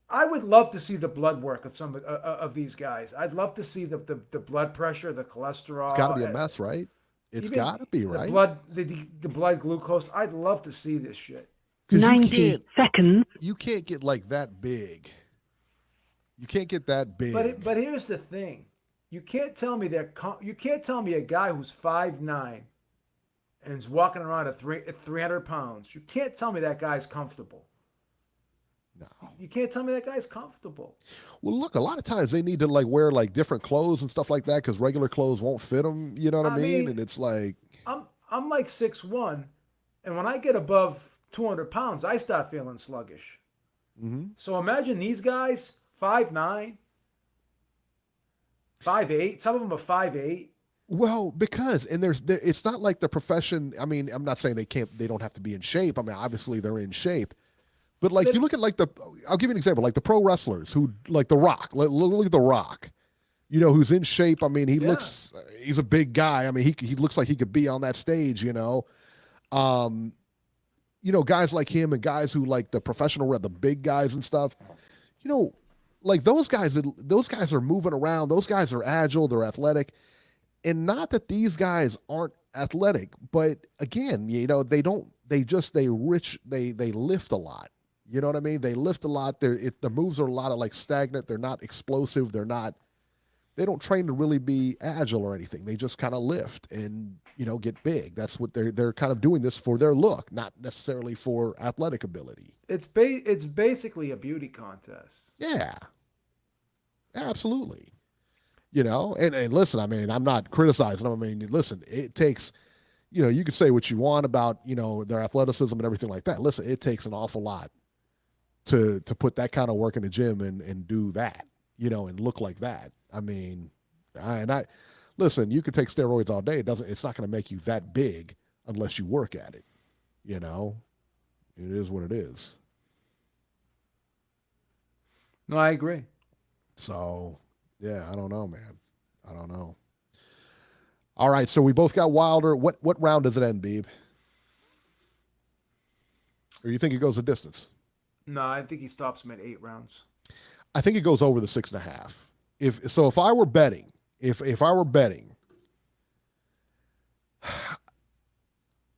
I would love to see the blood work of some of these guys. I'd love to see the blood pressure, the cholesterol. It's got to be a mess, right? It's got to be, right? The blood glucose. I'd love to see this shit. 90 seconds. You can't get like that big. You can't get that big. But here's the thing. You can't tell me a guy who's 5'9" and is walking around at 300 pounds. You can't tell me that guy's comfortable. No. You can't tell me that guy's comfortable. Well, look, a lot of times they need to like wear like different clothes and stuff like that because regular clothes won't fit them. You know what I mean? And it's like I'm like 6'1", and when I get above 200 pounds, I start feeling sluggish. Mm-hmm. So imagine these guys, 5'9", 5'8". Some of them are 5'8". Well, because it's not like the profession. I mean, I'm not saying they don't have to be in shape. I mean, obviously they're in shape. But like you look at like I'll give you an example, like the pro wrestlers who like The Rock. Look at The Rock, who's in shape. I mean, he's a big guy. I mean, he looks like he could be on that stage. Guys like him and guys who like the the big guys and stuff. Like those guys are moving around. Those guys are agile. They're athletic, and not that these guys aren't athletic, but again, they lift a lot. You know what I mean? They lift a lot. The moves are a lot of like stagnant. They're not explosive. They don't train to really be agile or anything. They just kind of lift and, get big. That's what they're kind of doing this for their look, not necessarily for athletic ability. It's basically a beauty contest. Yeah, absolutely. And listen, I mean, I'm not criticizing them. I mean, listen, it takes, you can say what you want about, their athleticism and everything like that. Listen, it takes an awful lot to put that kind of work in the gym and do that, and look like that. I mean, listen, you could take steroids all day. It's not going to make you that big unless you work at it. It is what it is. No, I agree. So, yeah, I don't know, man. I don't know. All right, so we both got Wilder. What round does it end, Beeb? Or you think it goes a distance? No, I think he stops him at 8 rounds. I think it goes over the 6.5. If I were betting,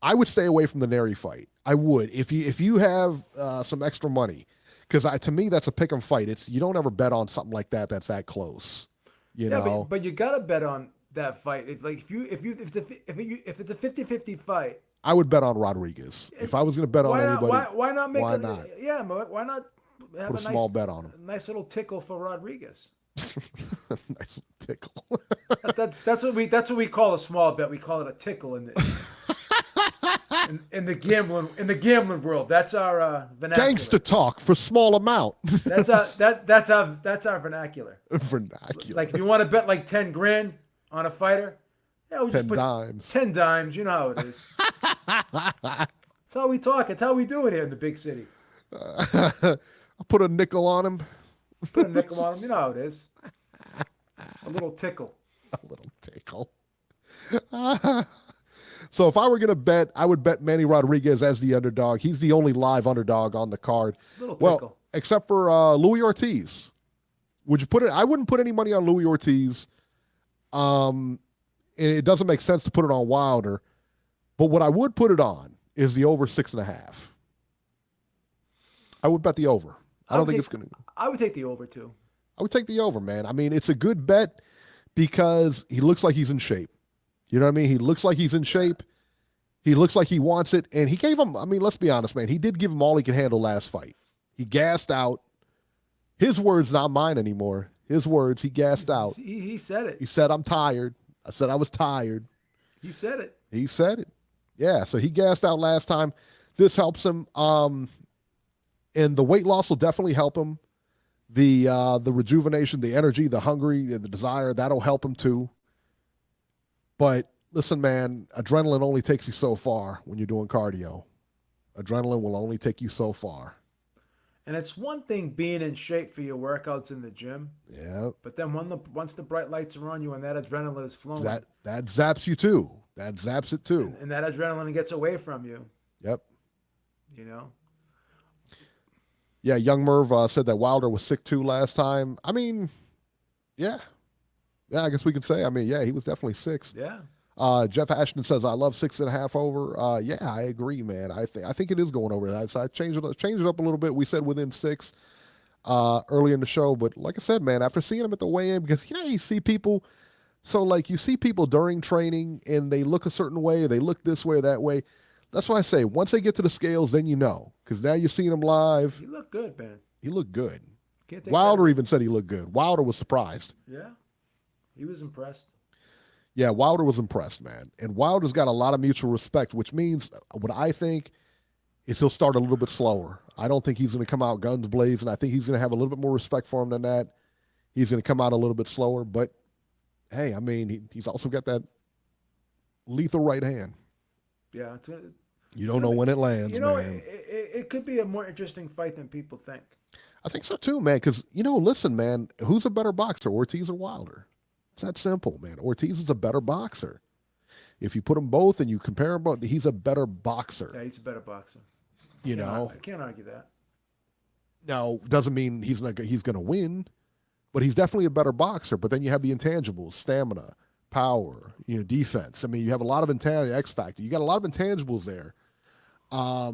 I would stay away from the Neri fight. I would. If you have some extra money, because to me that's a pick 'em fight. You don't ever bet on something like that that's that close. But you gotta bet on that fight. If it's a 50-50 fight, I would bet on Rodriguez. If I was going to bet on anybody, why not make why it? not? Yeah, why not Put a small bet on him. Nice little tickle for Rodriguez. Nice tickle. That's what we call a small bet. We call it a tickle in the gambling world. That's our vernacular. Gangster talk for small amount. That's our vernacular. Vernacular. Like if you want to bet like 10 grand on a fighter, yeah, we'll 10 just put dimes. 10 dimes. You know how it is. That's how we talk. It's how we do it here in the big city. I'll put a nickel on him. Put a nickel on him. You know how it is. A little tickle. A little tickle. So if I were going to bet, I would bet Manny Rodriguez as the underdog. He's the only live underdog on the card. Little tickle. Well, except for Louis Ortiz. Would you put it? I wouldn't put any money on Louis Ortiz. It doesn't make sense to put it on Wilder. But what I would put it on is the over 6.5. I would bet the over. I don't think it's going to. I would take the over too. I would take the over, man. I mean, it's a good bet because he looks like he's in shape. You know what I mean? He looks like he's in shape. He looks like he wants it. And he gave him, I mean, let's be honest, man. He did give him all he could handle last fight. He gassed out. His words, not mine anymore. His words, he gassed out. He said it. He said, I'm tired. I said I was tired. He said it. He said it. Yeah, so he gassed out last time. This helps him. And the weight loss will definitely help him. The rejuvenation, the energy, the hungry, the desire, that'll help him too. But listen, man, adrenaline only takes you so far when you're doing cardio. Adrenaline will only take you so far. And it's one thing being in shape for your workouts in the gym. Yeah. But then once the bright lights are on you and that adrenaline is flowing. That zaps you too. That zaps it too. And that adrenaline gets away from you. Yep. You know? Yeah, Young Merv said that Wilder was sick too last time. I mean, yeah. Yeah, I guess we could say. I mean, yeah, he was definitely 6. Yeah. Jeff Ashton says, I love 6.5 over. Yeah, I agree, man. I think it is going over that. So I changed it up a little bit. We said within 6 early in the show. But like I said, man, after seeing him at the weigh-in, because, you see people. So, like, you see people during training, and they look a certain way, or they look this way or that way. That's why I say, once they get to the scales, then you know. Because now you're seeing him live. He looked good, man. He looked good. Wilder even said he looked good. Wilder was surprised. Yeah. He was impressed. Yeah, Wilder was impressed, man. And Wilder's got a lot of mutual respect, which means what I think is he'll start a little bit slower. I don't think he's going to come out guns blazing. I think he's going to have a little bit more respect for him than that. He's going to come out a little bit slower. But, hey, I mean, he's also got that lethal right hand. Yeah. You don't know when it lands, man. It could be a more interesting fight than people think. I think so, too, man. Because, listen, man, who's a better boxer, Ortiz or Wilder? It's that simple, man. Ortiz is a better boxer. If you put them both and you compare them both, he's a better boxer. Yeah, he's a better boxer. I can't argue that. No, doesn't mean he's going to win, but he's definitely a better boxer. But then you have the intangibles, stamina, power, defense. I mean, you have a lot of X factor. You got a lot of intangibles there. I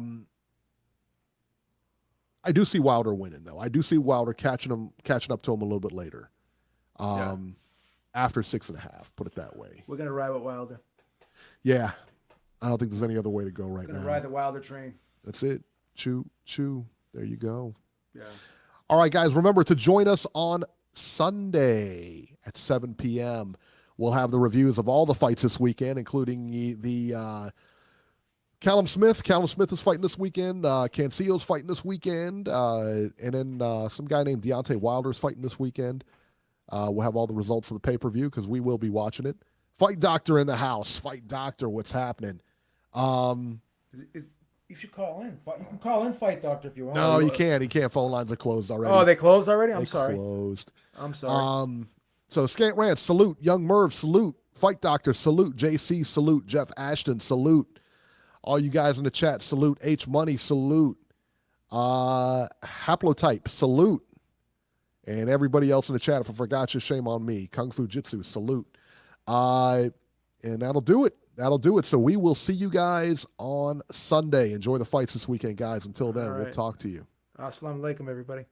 do see Wilder winning, though. I do see Wilder catching up to him a little bit later. After 6.5, put it that way. We're gonna ride with Wilder. Yeah, I don't think there's any other way to go right now. We're gonna ride the Wilder train. That's it. Chew. There you go. Yeah. All right, guys. Remember to join us on Sunday at 7 p.m. We'll have the reviews of all the fights this weekend, including the Callum Smith. Callum Smith is fighting this weekend. Cancillo's fighting this weekend, and then some guy named Deontay Wilder is fighting this weekend. We'll have all the results of the pay-per-view because we will be watching it. Fight Doctor in the house. Fight Doctor, what's happening? You should call in. You can call in Fight Doctor if you want. No, you can't. He can't. Phone lines are closed already. Oh, they closed already? I'm sorry. Closed. I'm sorry. So Scant Ranch, salute. Young Merv, salute. Fight Doctor, salute. JC, salute. Jeff Ashton, salute. All you guys in the chat, salute. H Money, salute. Haplotype, salute. And everybody else in the chat, if I forgot you, shame on me. Kung Fu Jitsu, salute. And that'll do it. That'll do it. So we will see you guys on Sunday. Enjoy the fights this weekend, guys. Until then, we'll talk to you. Assalamu alaikum, everybody.